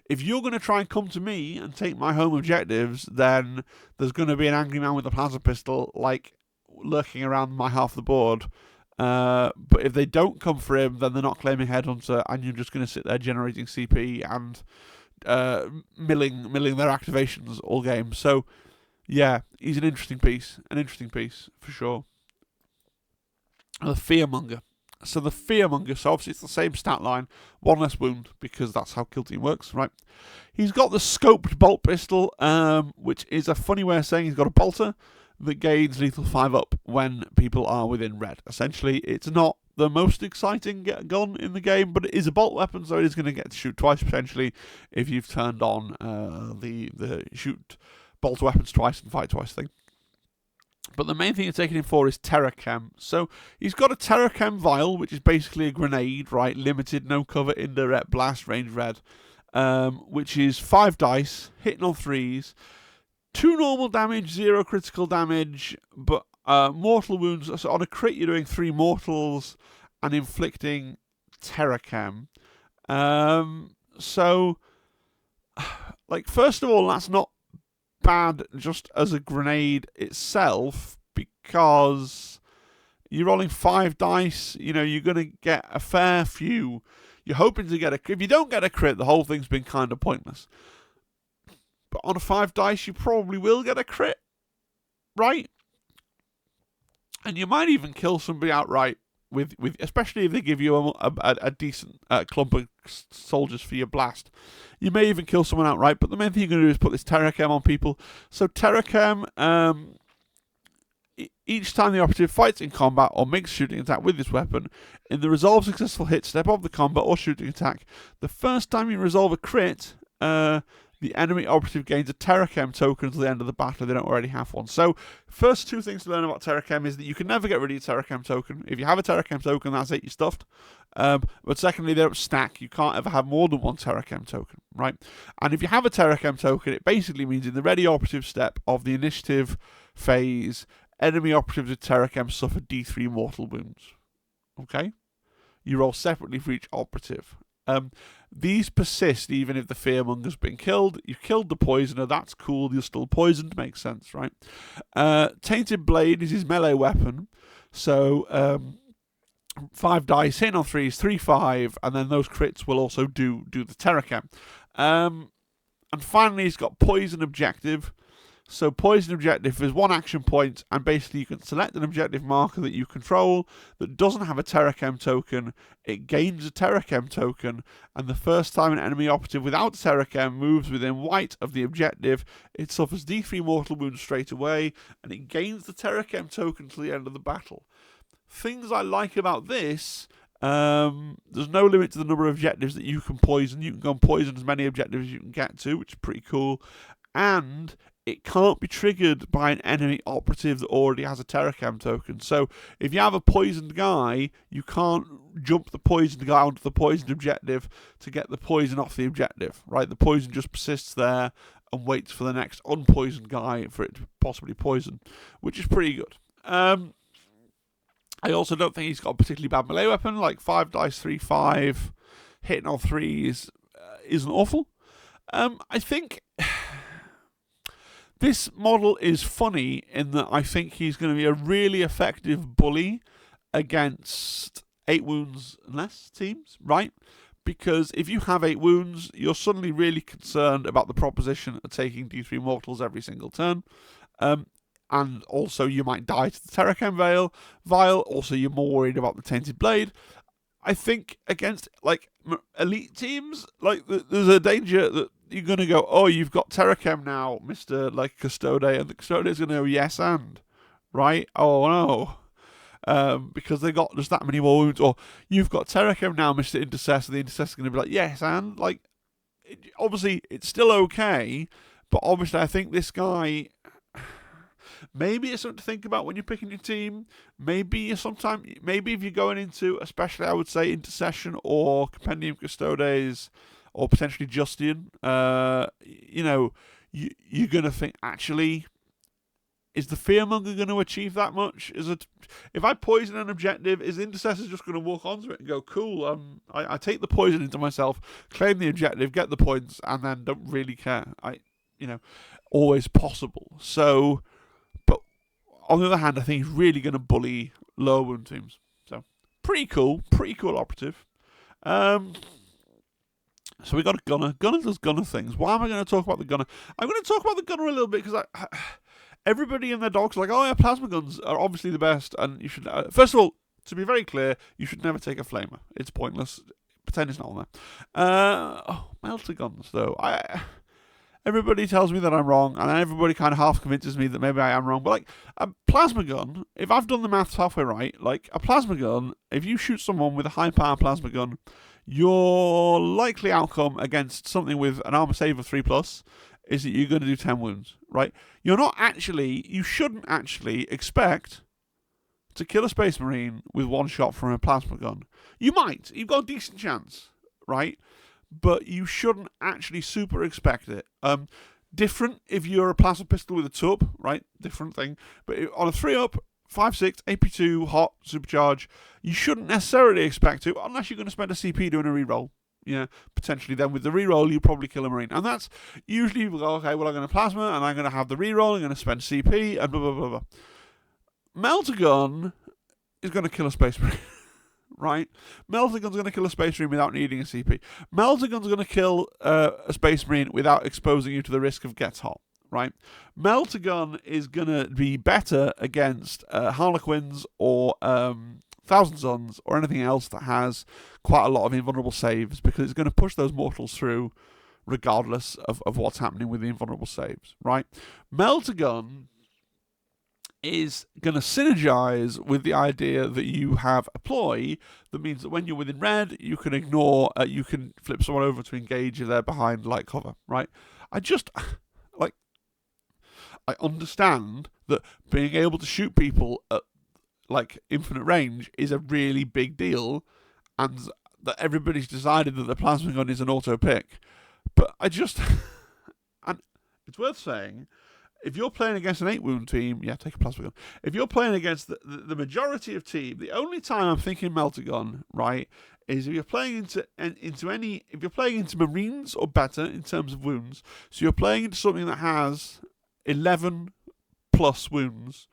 if you're going to try and come to me and take my home objectives, then there's going to be an angry man with a plasma pistol, like, lurking around my half the board. But if they don't come for him, then they're not claiming Headhunter, and you're just going to sit there generating CP and milling their activations all game. So, yeah, he's an interesting piece for sure. The Fearmonger. So the Fearmonger, so obviously it's the same stat line, 1 less wound, because that's how Kill Team works, right? He's got the scoped bolt pistol, which is a funny way of saying he's got a bolter that gains lethal 5 up when people are within red. Essentially, it's not the most exciting gun in the game, but it is a bolt weapon, so it is going to get to shoot twice, potentially, if you've turned on the shoot bolt weapons twice and fight twice thing. But the main thing you're taking him for is Terrachem. So he's got a Terrachem vial, which is basically a grenade, right? Limited, no cover, indirect, blast, range red. Which is 5 dice, hitting on 3s, 2 normal damage, 0 critical damage, but mortal wounds. So on a crit, you're doing 3 mortals and inflicting Terrachem. So, like, first of all, that's not bad just as a grenade itself, because you're rolling 5 dice. You know, you're going to get a fair few. You're hoping to get a crit. If you don't get a crit, the whole thing's been kind of pointless. But on a 5 dice, you probably will get a crit, right? And you might even kill somebody outright with especially if they give you a decent clump of soldiers for your blast. You may even kill someone outright, but the main thing you're going to do is put this Terrachem on people. So Terrachem, each time the operative fights in combat or makes a shooting attack with this weapon, in the resolve successful hit step of the combat or shooting attack, the first time you resolve a crit, the enemy operative gains a Terrachem token until the end of the battle if they don't already have one. So, first 2 things to learn about Terrachem is that you can never get rid of your Terrachem token. If you have a Terrachem token, that's it, you're stuffed. But secondly, they don't stack. You can't ever have more than 1 Terrachem token, right? And if you have a Terrachem token, it basically means in the ready operative step of the initiative phase, enemy operatives with Terrachem suffer D3 mortal wounds. Okay? You roll separately for each operative. These persist even if the Fearmonger's been killed. You've killed the poisoner, that's cool, you're still poisoned, makes sense, right? Tainted Blade is his melee weapon, so 5 dice, hitting on 3s, 3-5, and then those crits will also do the Terrachem. And finally, he's got Poison Objective. So Poison Objective is 1 action point, and basically you can select an objective marker that you control that doesn't have a Terrachem token. It gains a Terrachem token, and the first time an enemy operative without Terrachem moves within white of the objective, it suffers D3 mortal wounds straight away, and it gains the Terrachem token till the end of the battle. Things I like about this, there's no limit to the number of objectives that you can poison. You can go and poison as many objectives as you can get to, which is pretty cool. And it can't be triggered by an enemy operative that already has a Terrachem token. So if you have a poisoned guy, you can't jump the poisoned guy onto the poisoned objective to get the poison off the objective, right? The poison just persists there and waits for the next unpoisoned guy for it to possibly poison, which is pretty good. I also don't think he's got a particularly bad melee weapon, like 5 dice, 3-5, hitting on 3s isn't awful. I think this model is funny in that I think he's going to be a really effective bully against 8 wounds and less teams, right? Because if you have 8 wounds, you're suddenly really concerned about the proposition of taking D3 mortals every single turn. And also you might die to the Terrachem vial. Also you're more worried about the Tainted Blade. I think against like elite teams, like there's a danger that you're going to go, oh, you've got Terrachem now, Mr. like Custode, and the Custode is going to go, yes, and, right? Oh, no. Because they got just that many more wounds. Or you've got Terrachem now, Mr. Intercessor, the Intercessor's going to be like, yes, and, like, obviously, it's still okay, but obviously I think this guy, maybe it's something to think about when you're picking your team. Maybe if you're going into, especially I would say, Intercession or Compendium Custodes, or potentially Justian, you're going to think, actually, is the Fearmonger going to achieve that much? If I poison an objective, is the Intercessor just going to walk onto it and go, cool, I take the poison into myself, claim the objective, get the points, and then don't really care. Always possible. So, but on the other hand, I think he's really going to bully lower wound teams. So, pretty cool operative. So we got a gunner. Gunner does gunner things. Why am I going to talk about the gunner? I'm going to talk about the gunner a little bit because everybody and their dogs are like, oh yeah, plasma guns are obviously the best, and you should. First of all, to be very clear, you should never take a flamer. It's pointless. Pretend it's not on there. Melter guns though. Everybody tells me that I'm wrong, and everybody kind of half convinces me that maybe I am wrong. But like a plasma gun, if I've done the maths halfway right, like a plasma gun, if you shoot someone with a high power plasma gun, your likely outcome against something with an armor save of 3+ is that you're going to do 10 wounds, right? You shouldn't actually expect to kill a Space Marine with one shot from a plasma gun. You might. You've got a decent chance, right? But you shouldn't actually super expect it. Different if you're a plasma pistol with a tub, right? Different thing. But on a 3-up, 5.6, AP2, hot, supercharge, you shouldn't necessarily expect to, unless you're going to spend a CP doing a reroll. Yeah, potentially then with the reroll, you probably kill a Marine. And that's usually, you go, okay, well, I'm going to plasma, and I'm going to have the reroll, I'm going to spend CP, and blah, blah, blah, blah. Meltagun is going to kill a Space Marine. Right? Meltagun's going to kill a Space Marine without needing a CP. Meltagun's going to kill a Space Marine without exposing you to the risk of gets hot. Right? Meltagun is going to be better against Harlequins or Thousand Suns or anything else that has quite a lot of invulnerable saves, because it's going to push those mortals through regardless of what's happening with the invulnerable saves. Right? Meltagun is going to synergize with the idea that you have a ploy that means that when you're within red, you can ignore, you can flip someone over to engage if they're behind light cover, right? I understand that being able to shoot people at, infinite range is a really big deal, and that everybody's decided that the plasma gun is an auto pick. But and it's worth saying, if you're playing against an 8-wound team, yeah, take a plasma gun. If you're playing against the majority of team, the only time I'm thinking Meltagun, right, is if you're playing if you're playing into Marines or better in terms of wounds. So you're playing into something that has 11 plus wounds,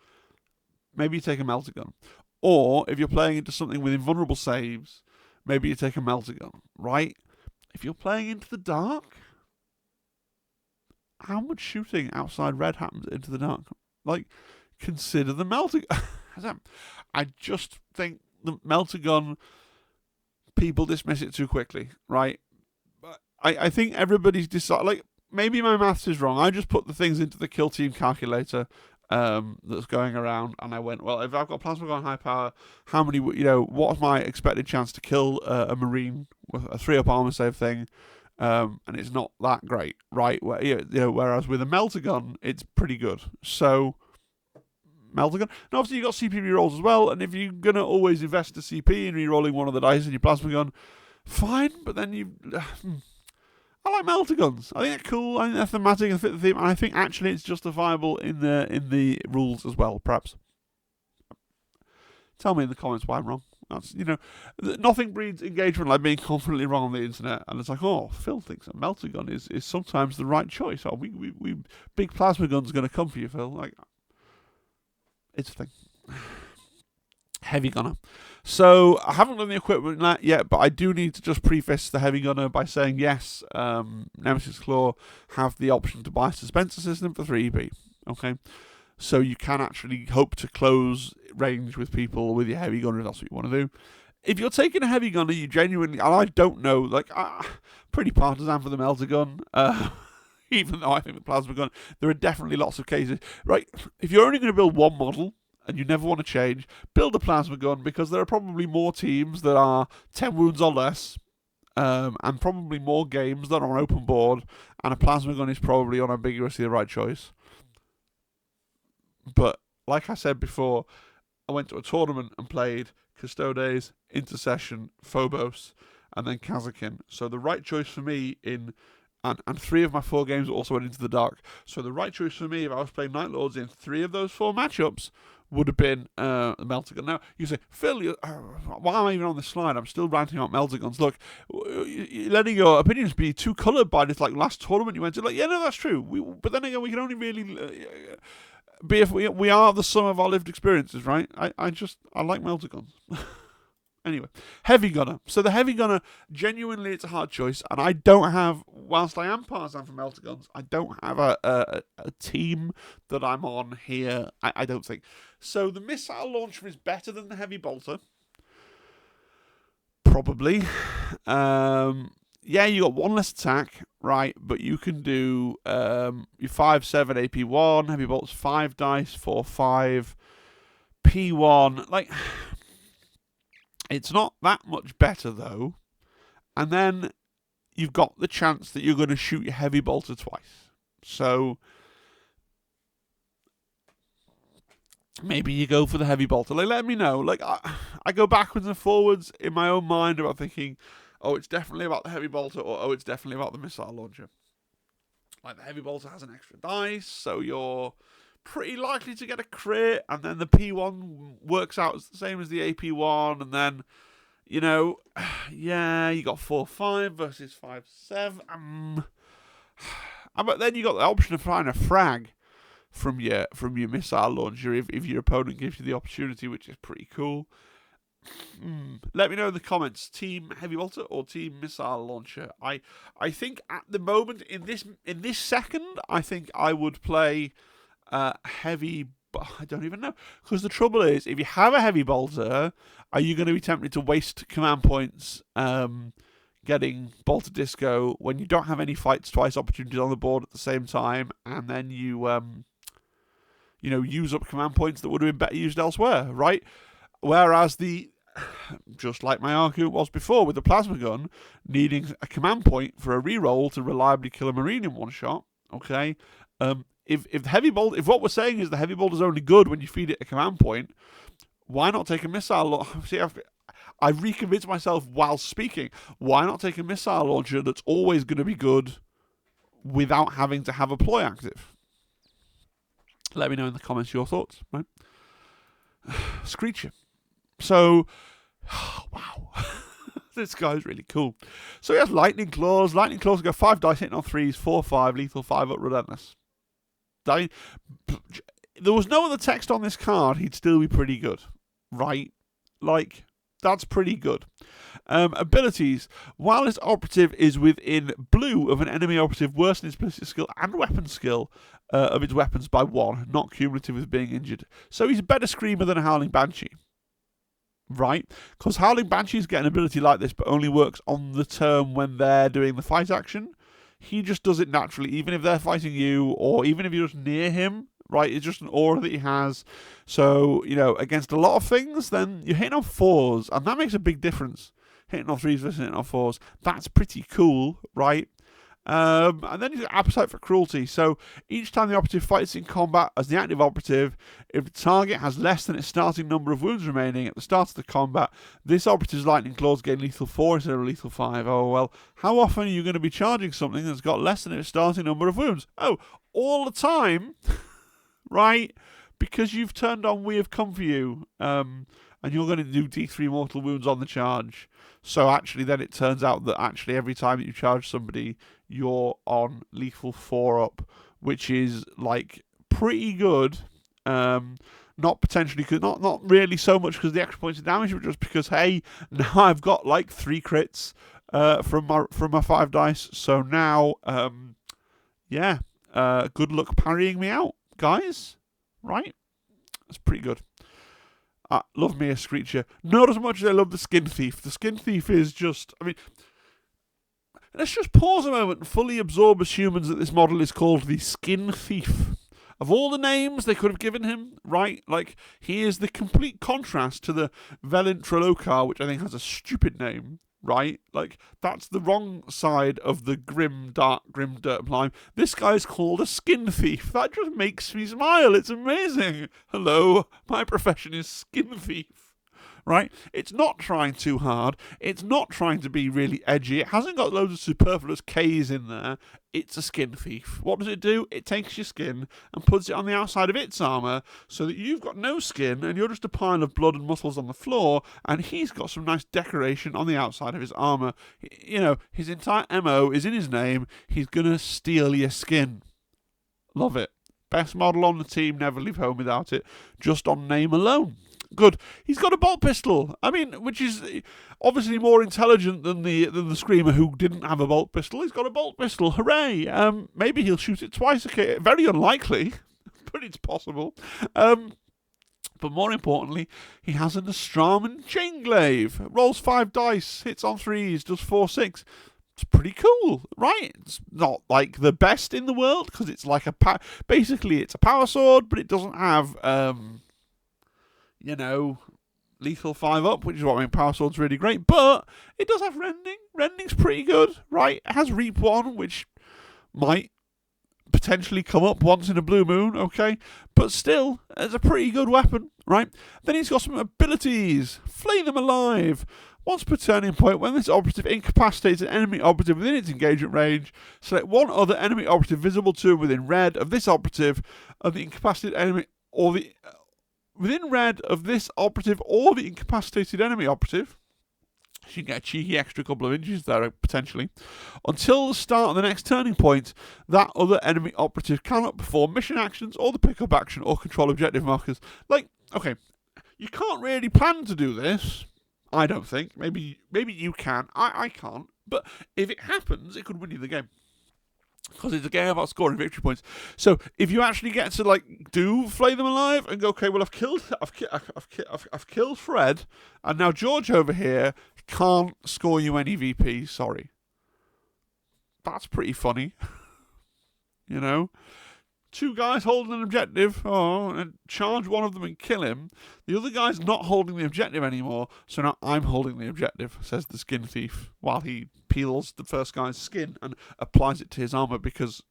maybe you take a Meltagun. Or if you're playing into something with invulnerable saves, maybe you take a Meltagun, right? If you're playing into the dark, how much shooting outside red happens into the dark? Consider the Meltagun. I just think the Meltagun, people dismiss it too quickly, right? I think everybody's decided, maybe my maths is wrong. I just put the things into the kill team calculator that's going around, and I went, well, if I've got plasma gun high power, how many, what's my expected chance to kill a Marine with a 3-up armor save thing? And it's not that great, right? Whereas with a Meltagun, it's pretty good. So, Meltagun. And obviously, you've got CP rerolls as well, and if you're going to always invest a CP in rerolling one of the dice in your plasma gun, fine, but then I like Meltaguns. I think they're cool, I think they're thematic and fit the theme, and I think actually it's justifiable in the rules as well, perhaps. Tell me in the comments why I'm wrong. That's, nothing breeds engagement like being confidently wrong on the internet. And it's like, oh, Phil thinks a Meltagun is sometimes the right choice. Oh, we big plasma gun's going to come for you, Phil. It's a thing. Heavy gunner. So I haven't done the equipment yet, but I do need to just preface the heavy gunner by saying yes, Nemesis Claw have the option to buy a dispenser system for 3EP. Okay. So you can actually hope to close range with people with your heavy gunner if that's what you want to do. If you're taking a heavy gunner, you genuinely, and I don't know, pretty partisan for the Meltagun, even though I think the plasma gun, there are definitely lots of cases. Right, if you're only going to build one model and you never want to change, build a plasma gun, because there are probably more teams that are 10 wounds or less, and probably more games that are on open board, and a plasma gun is probably unambiguously the right choice. But like I said before, I went to a tournament and played Custodes, Intercession, Phobos, and then Kazakin. So the right choice for me and 3 of my 4 games also went into the dark. So the right choice for me, if I was playing Nightlords in 3 of those 4 matchups, would have been the Meltagun. Now, you say, Phil, why am I even on this slide? I'm still ranting about Meltaguns. Look, you're letting your opinions be too coloured by this last tournament you went to. Yeah, no, that's true. But then again, we can only really... we are the sum of our lived experiences, right? I like Meltaguns. Anyway, heavy gunner. So the heavy gunner, genuinely, it's a hard choice, and I don't have, whilst I am partisan for Meltaguns, I don't have a team that I'm on here. I don't think. So the missile launcher is better than the heavy bolter. Probably. Yeah, you got 1 less attack, right? But you can do your 5/7 AP1, heavy bolts 5 dice, 4/5, P1. It's not that much better though. And then you've got the chance that you're going to shoot your heavy bolter twice, So maybe you go for the heavy bolter. Like, let me know. Like, I go backwards and forwards in my own mind about thinking, oh, it's definitely about the heavy bolter, or oh, it's definitely about the missile launcher. Like, the heavy bolter has an extra dice, so you're pretty likely to get a crit, and then the P1 works out as the same as the AP1, and then, you know, yeah, you got 4-5 versus 5-7. But then you got the option of trying a frag from your missile launcher if your opponent gives you the opportunity, which is pretty cool. Let me know in the comments, team heavy bolter or team missile launcher. I think at the moment in this second, I think I would play heavy. But I don't even know, because the trouble is, if you have a heavy bolter, are you going to be tempted to waste command points getting bolter disco when you don't have any fights twice opportunities on the board at the same time, and then you use up command points that would have been better used elsewhere, right? Whereas just like my argument was before with the plasma gun, needing a command point for a reroll to reliably kill a marine in one shot, okay? If what we're saying is the heavy bolt is only good when you feed it a command point, why not take a missile? See, I've reconvinced myself while speaking. Why not take a missile launcher that's always going to be good without having to have a ploy active? Let me know in the comments your thoughts, right? Screecher. So, wow. This guy's really cool. So he has lightning claws. Lightning claws go 5 dice, hitting on 3s, 4-5, lethal 5 up, relentless. There was no other text on this card, he'd still be pretty good, right? Like, that's pretty good. Abilities. While his operative is within blue of an enemy operative, worsen his ballistic skill and weapon skill of its weapons by 1, not cumulative with being injured. So he's a better screamer than a Howling Banshee. Right? Because Howling Banshees get an ability like this, but only works on the turn when they're doing the fight action. He just does it naturally, even if they're fighting you, or even if you're just near him, right? It's just an aura that he has. So, against a lot of things, then you're hitting on 4s, and that makes a big difference. Hitting on 3s versus hitting on 4s. That's pretty cool, right? And then he's got appetite for cruelty. So each time the operative fights in combat as the active operative, if the target has less than its starting number of wounds remaining at the start of the combat, this operative's lightning claws gain lethal 4 instead of lethal 5. Oh, well, how often are you going to be charging something that's got less than its starting number of wounds? Oh, all the time, right? Because you've turned on We Have Come For You, and you're going to do D3 mortal wounds on the charge. So actually then it turns out that actually every time that you charge somebody, you're on lethal 4 up, which is like pretty good. Not potentially, not really so much because of the extra points of damage, but just because, hey, now I've got like 3 crits from my 5 dice. So now, good luck parrying me out, guys. Right? That's pretty good. Love me a Screecher. Not as much as I love the Skin Thief. The Skin Thief is just, let's just pause a moment and fully absorb as humans that this model is called the Skin Thief. Of all the names they could have given him, right? Like, he is the complete contrast to the ventrillo, which I think has a stupid name, right? Like, that's the wrong side of the grim dirt line. This guy's called a Skin Thief. That just makes me smile. It's amazing. Hello, my profession is Skin Thief. Right? It's not trying too hard. It's not trying to be really edgy. It hasn't got loads of superfluous K's in there. It's a Skin Thief. What does it do? It takes your skin and puts it on the outside of its armour so that you've got no skin and you're just a pile of blood and muscles on the floor, and he's got some nice decoration on the outside of his armour. His entire MO is in his name. He's going to steal your skin. Love it. Best model on the team, never leave home without it, just on name alone. Good. He's got a bolt pistol. Which is obviously more intelligent than the Screamer, who didn't have a bolt pistol. He's got a bolt pistol. Hooray! Maybe he'll shoot it twice. Okay, very unlikely, but it's possible. But more importantly, he has an Nostraman Chainglaive. Rolls 5 dice, hits on 3s, does 4-6. It's pretty cool, right? It's not like the best in the world because it's like basically it's a power sword, but it doesn't have lethal 5 up, which is what I mean. Power sword's really great, but it does have rending. Rending's pretty good, right? It has Reap 1, which might potentially come up once in a blue moon, okay? But still, it's a pretty good weapon, right? Then he's got some abilities. Flay them alive. Once per turning point, when this operative incapacitates an enemy operative within its engagement range, select one other enemy operative visible to him within red of this operative, of the incapacitated enemy, or the within red of this operative or the incapacitated enemy operative. You can get a cheeky extra couple of inches there, potentially. Until the start of the next turning point, that other enemy operative cannot perform mission actions or the pickup action or control objective markers. Like, okay, you can't really plan to do this, I don't think. Maybe you can. I can't. But if it happens, it could win you the game. Because it's a game about scoring victory points. So if you actually get to do flay them alive and go, okay, well I've killed Fred, and now George over here can't score you any VP. Sorry, that's pretty funny. You know, two guys holding an objective. Oh, and charge one of them and kill him. The other guy's not holding the objective anymore, so now I'm holding the objective. Says the skin thief while he peels the first guy's skin and applies it to his armor because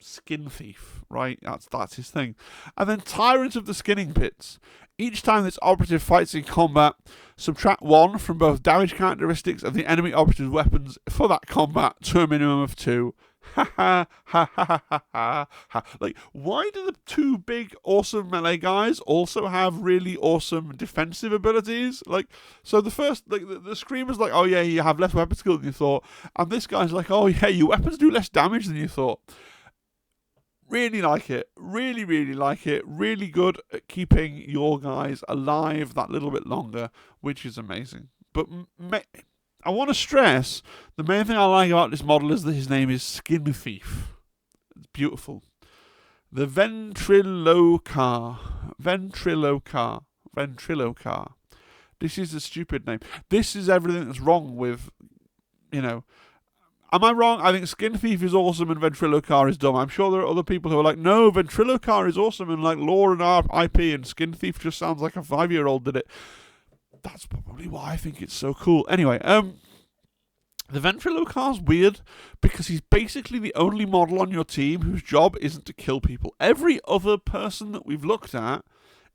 skin thief, right? That's his thing. And then Tyrant of the Skinning Pits. Each time this operative fights in combat, subtract 1 from both damage characteristics of the enemy operative's weapons for that combat to a minimum of 2. Ha ha ha ha ha ha ha. Like, why do the two big awesome melee guys also have really awesome defensive abilities? Like, so the first, the screamer's like, oh yeah, you have less weapon skill than you thought, and this guy's like, oh yeah, your weapons do less damage than you thought. Really like it. Really, really like it. Really good at keeping your guys alive that little bit longer, which is amazing. But I want to stress, the main thing I like about this model is that his name is Skin Thief. It's beautiful. The Ventrillo car. This is a stupid name. This is everything that's wrong with, Am I wrong? I think Skin Thief is awesome and Ventrillo car is dumb. I'm sure there are other people who are like, no, Ventrillo car is awesome and lore and IP, and Skin Thief just sounds like a 5-year-old did it. That's probably why I think it's so cool. Anyway, the Ventrillo car's weird because he's basically the only model on your team whose job isn't to kill people. Every other person that we've looked at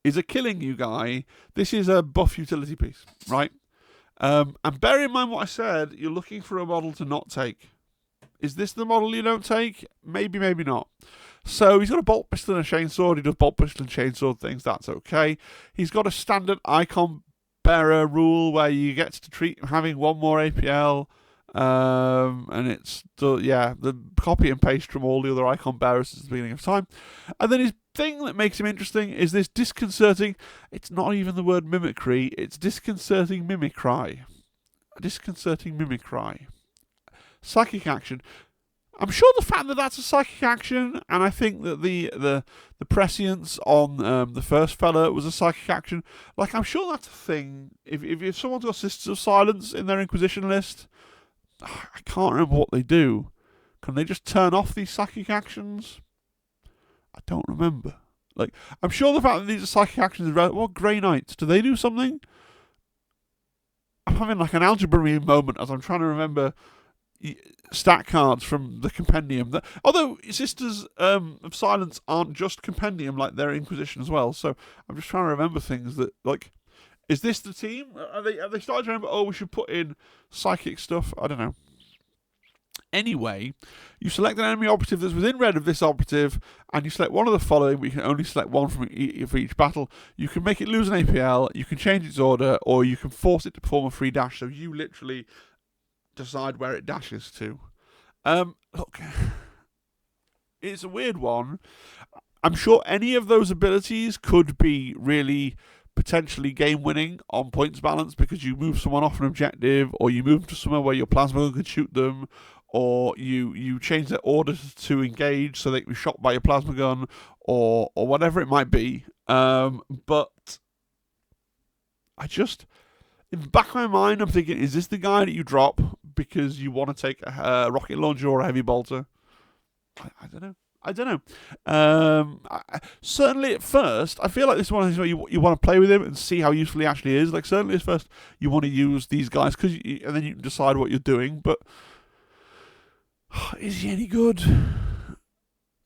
is a killing you guy. This is a buff utility piece, right? And bear in mind what I said, you're looking for a model to not take. Is this the model you don't take? Maybe, maybe not. So he's got a bolt pistol and a chainsaw. He does bolt pistol and chainsaw things. That's okay. He's got a standard icon bearer rule where you get to treat him having one more APL. And it's, the copy and paste from all the other icon bearers at the beginning of time. And then his thing that makes him interesting is this disconcerting, it's not even the word mimicry, it's disconcerting mimicry. Psychic action. I'm sure the fact that that's a psychic action, and I think that the prescience on the first fella was a psychic action, I'm sure that's a thing. If someone's got Sisters of Silence in their Inquisition list, I can't remember what they do. Can they just turn off these psychic actions? I don't remember. I'm sure the fact that these are psychic actions is relevant. What Grey Knights? Do they do something? I'm having an algebra moment as I'm trying to remember stat cards from the compendium. Although Sisters of Silence aren't just compendium, they're Inquisition as well. So I'm just trying to remember things that, is this the team? Have they started to remember, we should put in psychic stuff? I don't know. Anyway, you select an enemy operative that's within red of this operative, and you select one of the following, but you can only select one for each battle. You can make it lose an APL, you can change its order, or you can force it to perform a free dash, so you literally decide where it dashes to. Look, it's a weird one. I'm sure any of those abilities could be really potentially game-winning on points balance because you move someone off an objective, or you move to somewhere where your plasma gun could shoot them, or you change their order to engage so they can be shot by your plasma gun, or whatever it might be. But I just, in the back of my mind, I'm thinking, is this the guy that you drop because you want to take a rocket launcher or a heavy bolter? I don't know. Certainly at first, I feel like this one is where you want to play with him and see how useful he actually is. Certainly at first, you want to use these guys and then you can decide what you're doing. But is he any good?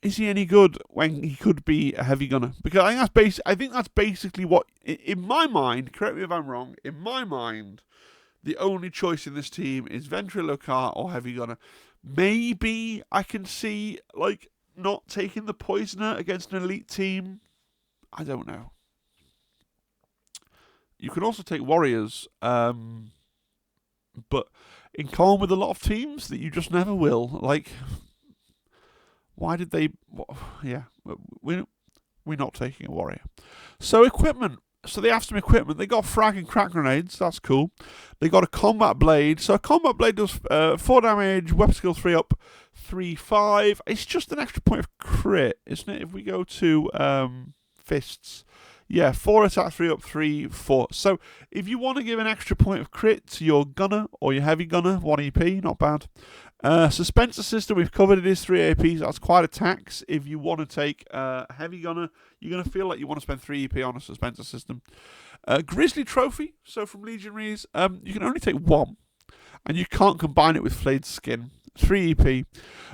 is he any good when he could be a heavy gunner? Because I think that's basically what, in my mind, correct me if I'm wrong, in my mind, the only choice in this team is ventrillo car or heavy gunner. Maybe I can see, like, not taking the poisoner against an elite team. I don't know. You can also take warriors, but in common with a lot of teams that you just never will. Like, why did they? Yeah, we're not taking a warrior. So equipment. So they have some equipment. They got frag and crack grenades. That's cool. They got a combat blade. So a combat blade does 4 damage, weapon skill 3 up, 3/5. It's just an extra point of crit, isn't it? If we go to fists. Yeah, 4 attack, 3 up, 3, 4. So if you want to give an extra point of crit to your gunner or your heavy gunner, 1 EP, not bad. Suspenser system, we've covered it is 3 AP, so that's quite a tax. If you want to take heavy gunner, you're going to feel like you want to spend 3 EP on a dispenser system. Grizzly trophy, so from Legionaries, you can only take 1, and you can't combine it with flayed skin. 3 EP.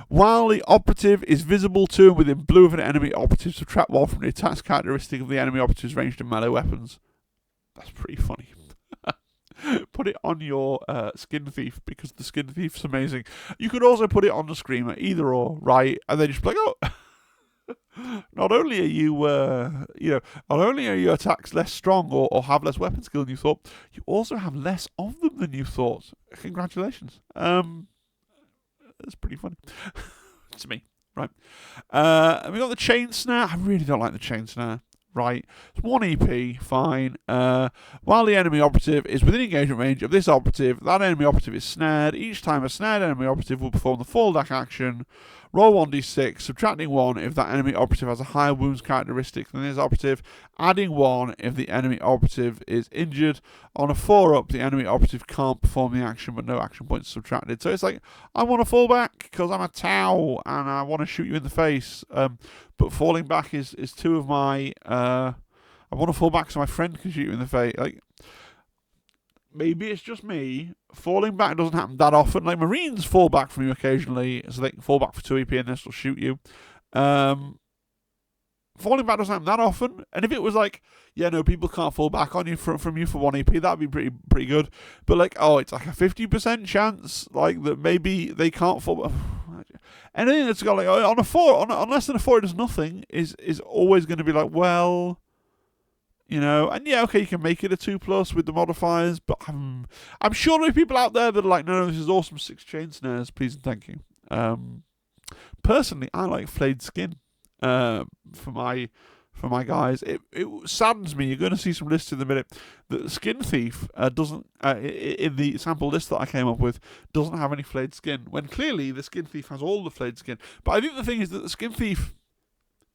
While the operative is visible to and within blue of an enemy operative, subtract 1 from the attacks characteristic of the enemy operative's ranged and melee weapons. That's pretty funny. Put it on your skin thief, because the skin thief's amazing. You could also put it on the screamer, either or, right? And then just be like, oh, not only are you, not only are your attacks less strong or have less weapon skill than you thought, you also have less of them than you thought. Congratulations. That's pretty funny. To me, right? We got the chain snare. I really don't like the chain snare. Right, it's 1 EP, fine. While the enemy operative is within engagement range of this operative, that enemy operative is snared. Each time a snared enemy operative will perform the fall dash action. Roll 1d6, subtracting 1 if that enemy operative has a higher wounds characteristic than this operative, adding 1 if the enemy operative is injured. On a 4-up, the enemy operative can't perform the action, but no action points subtracted. So it's like, I want to fall back because I'm a Tau and I want to shoot you in the face. But falling back is 2 of my... I want to fall back so my friend can shoot you in the face. Like, maybe it's just me. Falling back doesn't happen that often. Like, Marines fall back from you occasionally, so they can fall back for 2 EP and this will shoot you. Falling back doesn't happen that often. And if it was like, yeah, no, people can't fall back on you from you for 1 EP, that'd be pretty good. But like, oh, it's like a 50% chance, like, that maybe they can't fall back. Anything that's got like on a 4, on less than a 4, it does nothing, is always going to be like, well, you know, and yeah, okay, you can make it a 2+ with the modifiers, but I'm sure there are people out there that are like, no, this is awesome, 6 chain snares, please and thank you. Personally, I like flayed skin for my guys. It saddens me. You're going to see some lists in a minute that the Skin Thief doesn't, in the sample list that I came up with, doesn't have any flayed skin, when clearly the Skin Thief has all the flayed skin. But I think the thing is that the Skin Thief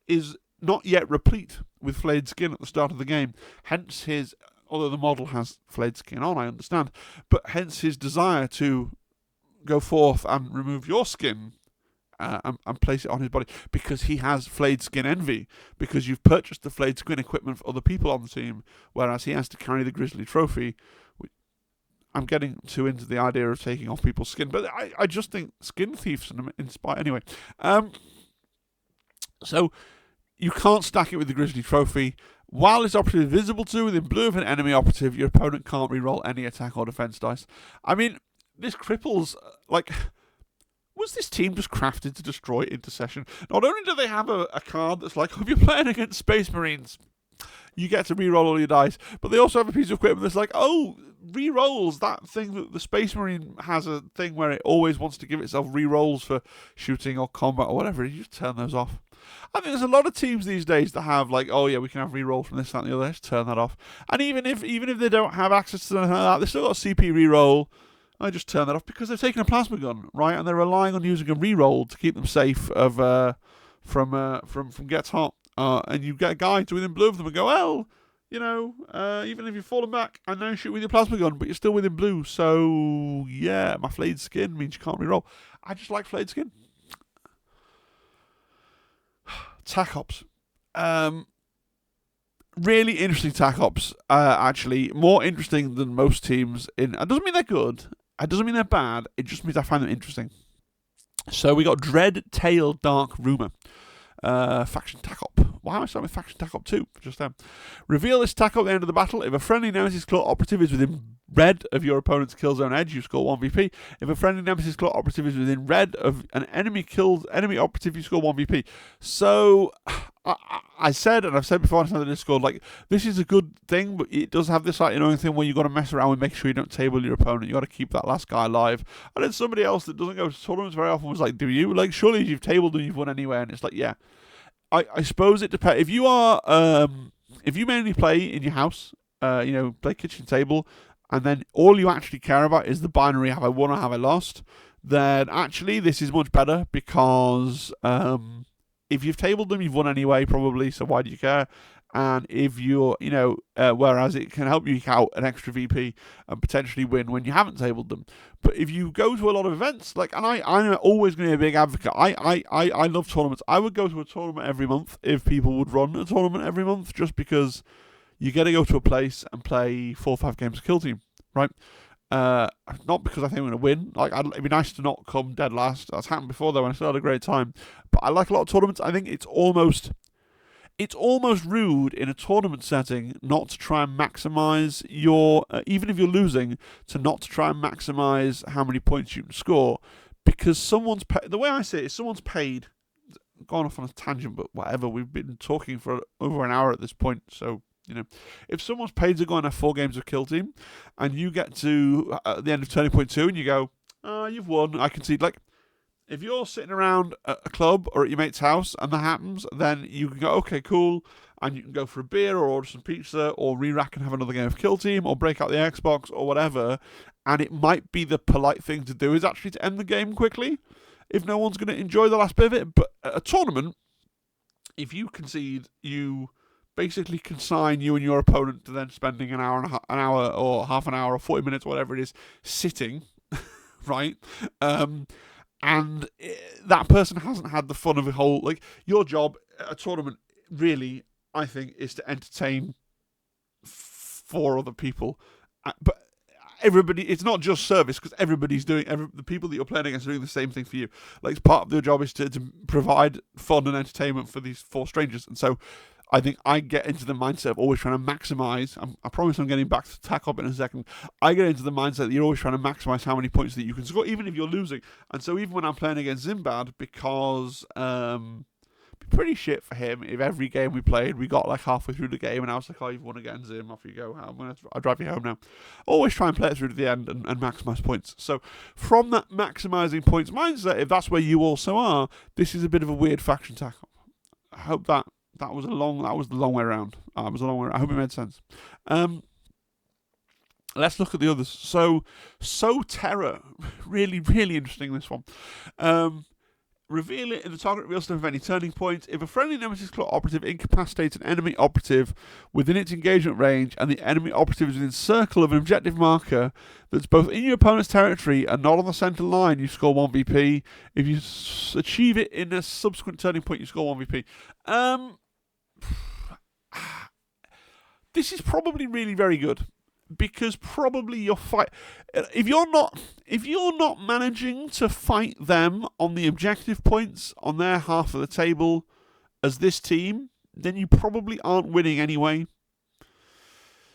is not yet replete with flayed skin at the start of the game, hence his, although the model has flayed skin on, I understand, but hence his desire to go forth and remove your skin and place it on his body, because he has flayed skin envy, because you've purchased the flayed skin equipment for other people on the team, whereas he has to carry the Grizzly trophy. I'm getting too into the idea of taking off people's skin, but I just think Skin Thief's inspired. Anyway, so you can't stack it with the Grizzly trophy. While this operative is visible to within blue of an enemy operative, your opponent can't reroll any attack or defense dice. I mean, this cripples, like... Was this team just crafted to destroy Intercession? Not only do they have a card that's like, oh, if you're playing against Space Marines, you get to reroll all your dice, but they also have a piece of equipment that's like, oh, rerolls, that thing that the Space Marine has, a thing where it always wants to give itself rerolls for shooting or combat or whatever. You just turn those off. I think there's a lot of teams these days that have like, oh yeah, we can have rerolls from this, that, and the other. Let's turn that off. And even if they don't have access to anything like that, they still got a CP reroll. I just turn that off because they've taken a plasma gun, right, and they're relying on using a reroll to keep them safe from Gets Hot. And you get a guy to within blue of them and go, well, you know, even if you've fallen back, I now shoot with your plasma gun, but you're still within blue. So yeah, my flayed skin means you can't reroll. I just like flayed skin. Tack ops. Really interesting tack ops. Actually, more interesting than most teams. It doesn't mean they're good. It doesn't mean they're bad. It just means I find them interesting. So we got Dread Tail Dark Rumour. Faction Tack Up. Why am I starting with Faction Tack Up 2? Just them. Reveal this tack up at the end of the battle. If a friendly Nemesis Claw operative is within red of your opponent's kill zone edge, you score 1 VP. If a friendly Nemesis Claw operative is within red of an enemy operative, you score 1 VP. So, I said, and I've said before on the Discord, like, this is a good thing, but it does have this like annoying thing where you got to mess around and make sure you don't table your opponent. You got to keep that last guy alive. And then somebody else that doesn't go to tournaments very often was like, "Do you? Like, surely if you've tabled them, you've won anyway." And it's like, yeah. I suppose it depends. If you are, if you mainly play in your house, play kitchen table, and then all you actually care about is the binary: have I won or have I lost? Then actually, this is much better because if you've tabled them, you've won anyway, probably. So why do you care? And if you're, whereas it can help you eke out an extra VP and potentially win when you haven't tabled them. But if you go to a lot of events, like, and I'm always going to be a big advocate. I love tournaments. I would go to a tournament every month if people would run a tournament every month, just because you get to go to a place and play 4 or 5 games of Kill Team, right? Not because I think I'm going to win. Like, it'd be nice to not come dead last. That's happened before, though, and I still had a great time. But I like a lot of tournaments. I think it's almost rude in a tournament setting not to try and maximise your, even if you're losing, to not try and maximise how many points you can score, because the way I see it is someone's paid, gone off on a tangent, but whatever, we've been talking for over an hour at this point, so, if someone's paid to go and have 4 games of Kill Team, and you get to the end of turning point 2, and you go, you've won, I concede, like, if you're sitting around at a club or at your mate's house and that happens, then you can go, okay, cool, and you can go for a beer or order some pizza or re-rack and have another game of Kill Team or break out the Xbox or whatever, and it might be the polite thing to do is actually to end the game quickly if no one's going to enjoy the last bit of it. But at a tournament, if you concede, you basically consign you and your opponent to then spending an hour or half an hour or 40 minutes, whatever it is, sitting, right? And that person hasn't had the fun of a whole, like, your job at a tournament really, I think, is to entertain 4 other people. But everybody, it's not just service, because the people that you're playing against are doing the same thing for you. Like, part of your job is to provide fun and entertainment for these 4 strangers. And so I think I get into the mindset of always trying to maximise. I promise I'm getting back to tack up in a second. I get into the mindset that you're always trying to maximise how many points that you can score, even if you're losing. And so even when I'm playing against Zimbad, because it'd be pretty shit for him if every game we played, we got like halfway through the game and I was like, "Oh, you've won again, Zim, off you go. I'll drive you home now." Always try and play it through to the end and maximise points. So from that maximising points mindset, if that's where you also are, this is a bit of a weird faction tack up. I hope that was the long way around. I hope it made sense. Let's look at the others. So Terror, really, really interesting, this one. Reveal it in the target reveal stuff of any turning point. If a friendly Nemesis Claw operative incapacitates an enemy operative within its engagement range, and the enemy operative is within circle of an objective marker that's both in your opponent's territory and not on the centre line, you score 1 VP. If you achieve it in a subsequent turning point, you score 1 VP. This is probably really very good, because probably your fight, if you're not managing to fight them on the objective points on their half of the table as this team, then you probably aren't winning anyway.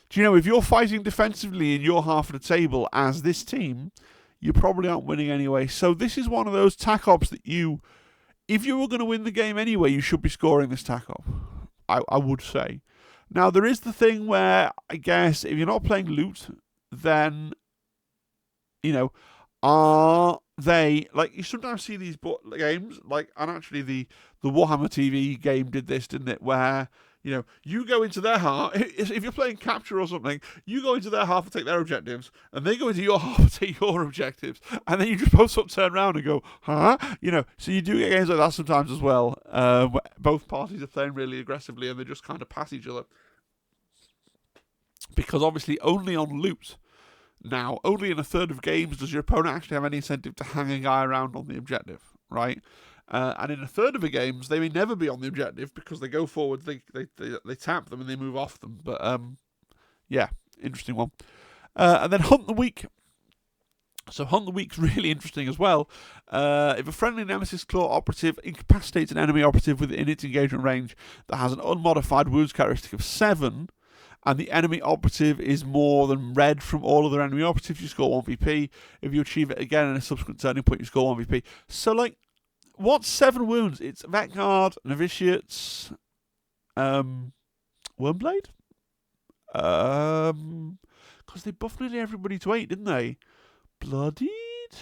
Do you know, if you're fighting defensively in your half of the table as this team, you probably aren't winning anyway. So this is one of those tack ops that if you were going to win the game anyway, you should be scoring this tack op, I would say. Now, there is the thing where, I guess, if you're not playing loot, then, are they, like, you sometimes see these games, like, and actually the Warhammer TV game did this, didn't it, where, you go into their half, if you're playing capture or something, you go into their half and take their objectives, and they go into your half and take your objectives, and then you just both sort of turn around and go, huh? So you do get games like that sometimes as well, where both parties are playing really aggressively, and they just kind of pass each other. Because obviously only on loot, now, only in a third of games does your opponent actually have any incentive to hang a guy around on the objective, right? And in a third of the games, they may never be on the objective because they go forward, they tap them and they move off them. But yeah, interesting one. And then Hunt the Weak. So Hunt the Week's really interesting as well. If a friendly Nemesis Claw operative incapacitates an enemy operative within its engagement range that has an unmodified wounds characteristic of 7, and the enemy operative is more than red from all other enemy operatives, you score 1 VP. If you achieve it again in a subsequent turning point, you score 1 VP. So, like, what's 7 wounds? It's Vanguard, Novitiates, Wormblade? Because they buffed nearly everybody to 8, didn't they? Bloodied?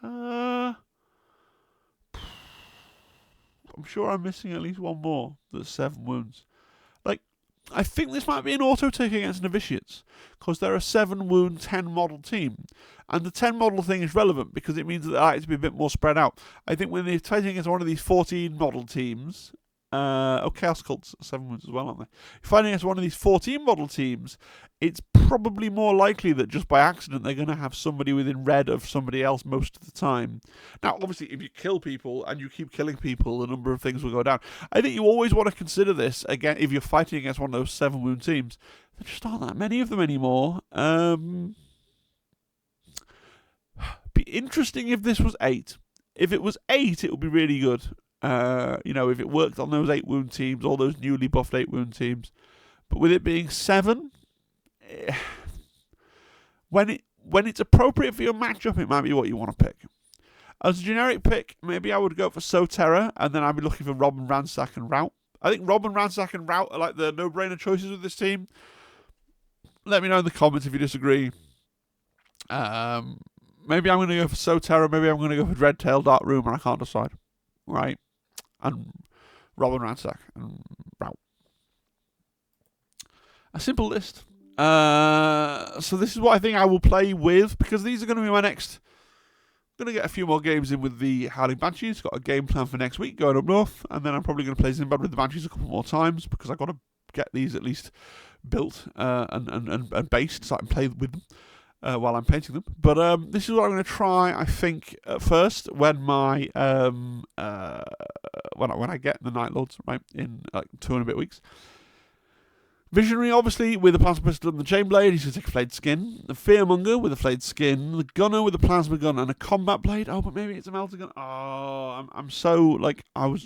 I'm sure I'm missing at least one more that's 7 wounds. Like, I think this might be an auto take against Novitiates, because they're a 7 wound, 10 model team. And the 10 model thing is relevant because it means that they like to be a bit more spread out. I think when they're fighting against one of these 14 model teams, Chaos Cults are 7 wounds as well, aren't they? If fighting against one of these 14 model teams, it's probably more likely that just by accident they're going to have somebody within red of somebody else most of the time. Now, obviously, if you kill people and you keep killing people, the number of things will go down. I think you always want to consider this, again, if you're fighting against one of those 7 wound teams. There just aren't that many of them anymore. Be interesting if this was 8. If it was 8, it would be really good. If it worked on those 8 wound teams, all those newly buffed 8 wound teams. But with it being 7, when it's appropriate for your matchup, it might be what you want to pick. As a generic pick, maybe I would go for Soterra, and then I'd be looking for Robin, Ransack, and Rout. I think Robin, Ransack, and Rout are like the no-brainer choices with this team. Let me know in the comments if you disagree. Maybe I'm going to go for Soterra, maybe I'm going to go for Dreadtail, Dark Room, and I can't decide. Right? And Robin, Ransack, and Rout. A simple list. So this is what I think I will play with, because these are going to be my next. I'm going to get a few more games in with the Howling Banshees. Got a game plan for next week going up north, and then I'm probably going to play Zimbad with the Banshees a couple more times because I've got to get these at least built and based so I can play with them while I'm painting them. But this is what I'm going to try. I think at first when my when I get the Nightlords right in like 2 and a bit weeks. Visionary, obviously, with the plasma pistol and the chain blade, he's going to take a flayed skin. The Fearmonger with a flayed skin. The Gunner with a plasma gun and a combat blade. Oh, but maybe it's a melter gun. Oh, I'm so, like, I was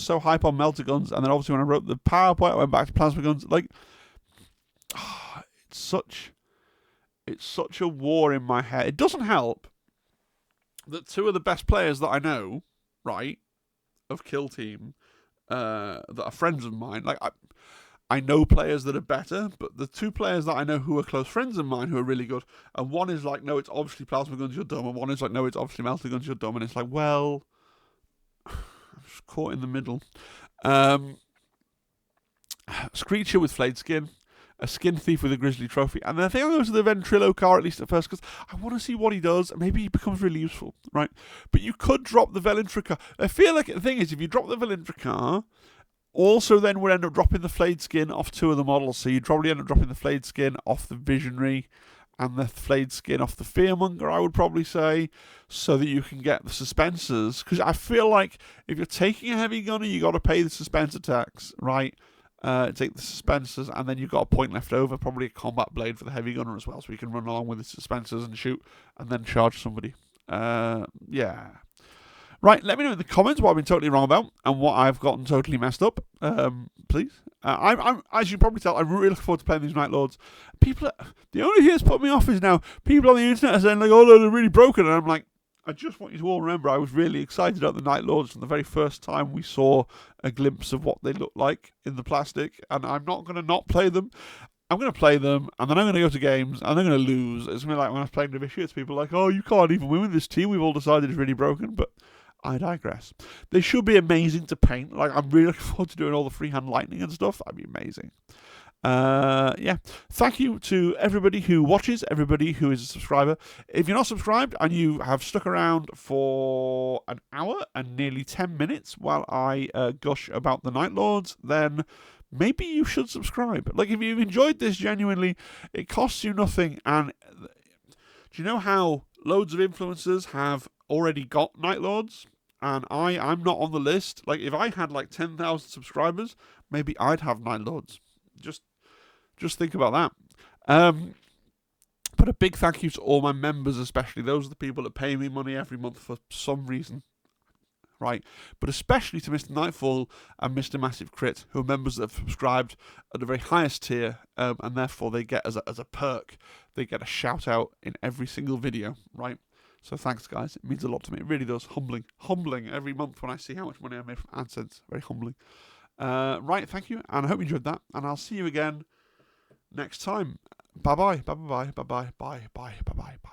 so hype on melter guns, and then obviously when I wrote the PowerPoint, I went back to plasma guns. Like, it's such a war in my head. It doesn't help that 2 of the best players that I know, right, of Kill Team, that are friends of mine, like, I know players that are better, but the 2 players that I know who are close friends of mine who are really good, and one is like, no, it's obviously plasma guns, you're dumb, and one is like, no, it's obviously melter guns, you're dumb, and it's like, well, I'm just caught in the middle. Screecher with flayed skin, a skin thief with a grizzly trophy, and I think I'll go to the Ventrillo car at least at first, because I want to see what he does, and maybe he becomes really useful, right? But you could drop the Velintra car. I feel like the thing is, if you drop the Velintra car, also then would end up dropping the flayed skin off 2 of the models, so you'd probably end up dropping the flayed skin off the Visionary and the flayed skin off the Fearmonger, I would probably say, so that you can get the suspensors, because I feel like if you're taking a heavy gunner, you got to pay the suspense attacks, right? Take the suspensors, and then you've got a point left over, probably a combat blade for the heavy gunner as well, so you can run along with the suspensors and shoot, and then charge somebody. Yeah. Right, let me know in the comments what I've been totally wrong about and what I've gotten totally messed up, please. I'm, as you can probably tell, I'm really looking forward to playing these Nightlords. The only thing that's put me off is now people on the internet are saying, like, oh, no, they're really broken. And I'm like, I just want you to all remember I was really excited about the Nightlords from the very first time we saw a glimpse of what they look like in the plastic. And I'm not going to not play them. I'm going to play them, and then I'm going to go to games, and they're going to lose. It's going to be like when I was playing Novitiates, people are like, oh, you can't even win with this team. We've all decided it's really broken, but I digress. They should be amazing to paint. Like, I'm really looking forward to doing all the freehand lightning and stuff. That'd be amazing. Yeah. Thank you to everybody who watches, everybody who is a subscriber. If you're not subscribed and you have stuck around for an hour and nearly 10 minutes while I gush about the Nightlords, then maybe you should subscribe. Like, if you've enjoyed this genuinely, it costs you nothing. And do you know how loads of influencers have already got Nightlords? And I'm not on the list. Like, if I had like 10,000 subscribers, maybe I'd have Nightlords. Just think about that. But But a big thank you to all my members, especially. Those are the people that pay me money every month for some reason. Right, but especially to Mr. Nightfall and Mr. Massive Crit, who are members that have subscribed at the very highest tier, and therefore they get, as a perk, they get a shout out in every single video, right? So thanks, guys. It means a lot to me. It really does. Humbling every month when I see how much money I made from AdSense. Very humbling. Right, thank you, and I hope you enjoyed that, and I'll see you again next time. Bye-bye, bye-bye, bye-bye, bye-bye, bye-bye, bye-bye.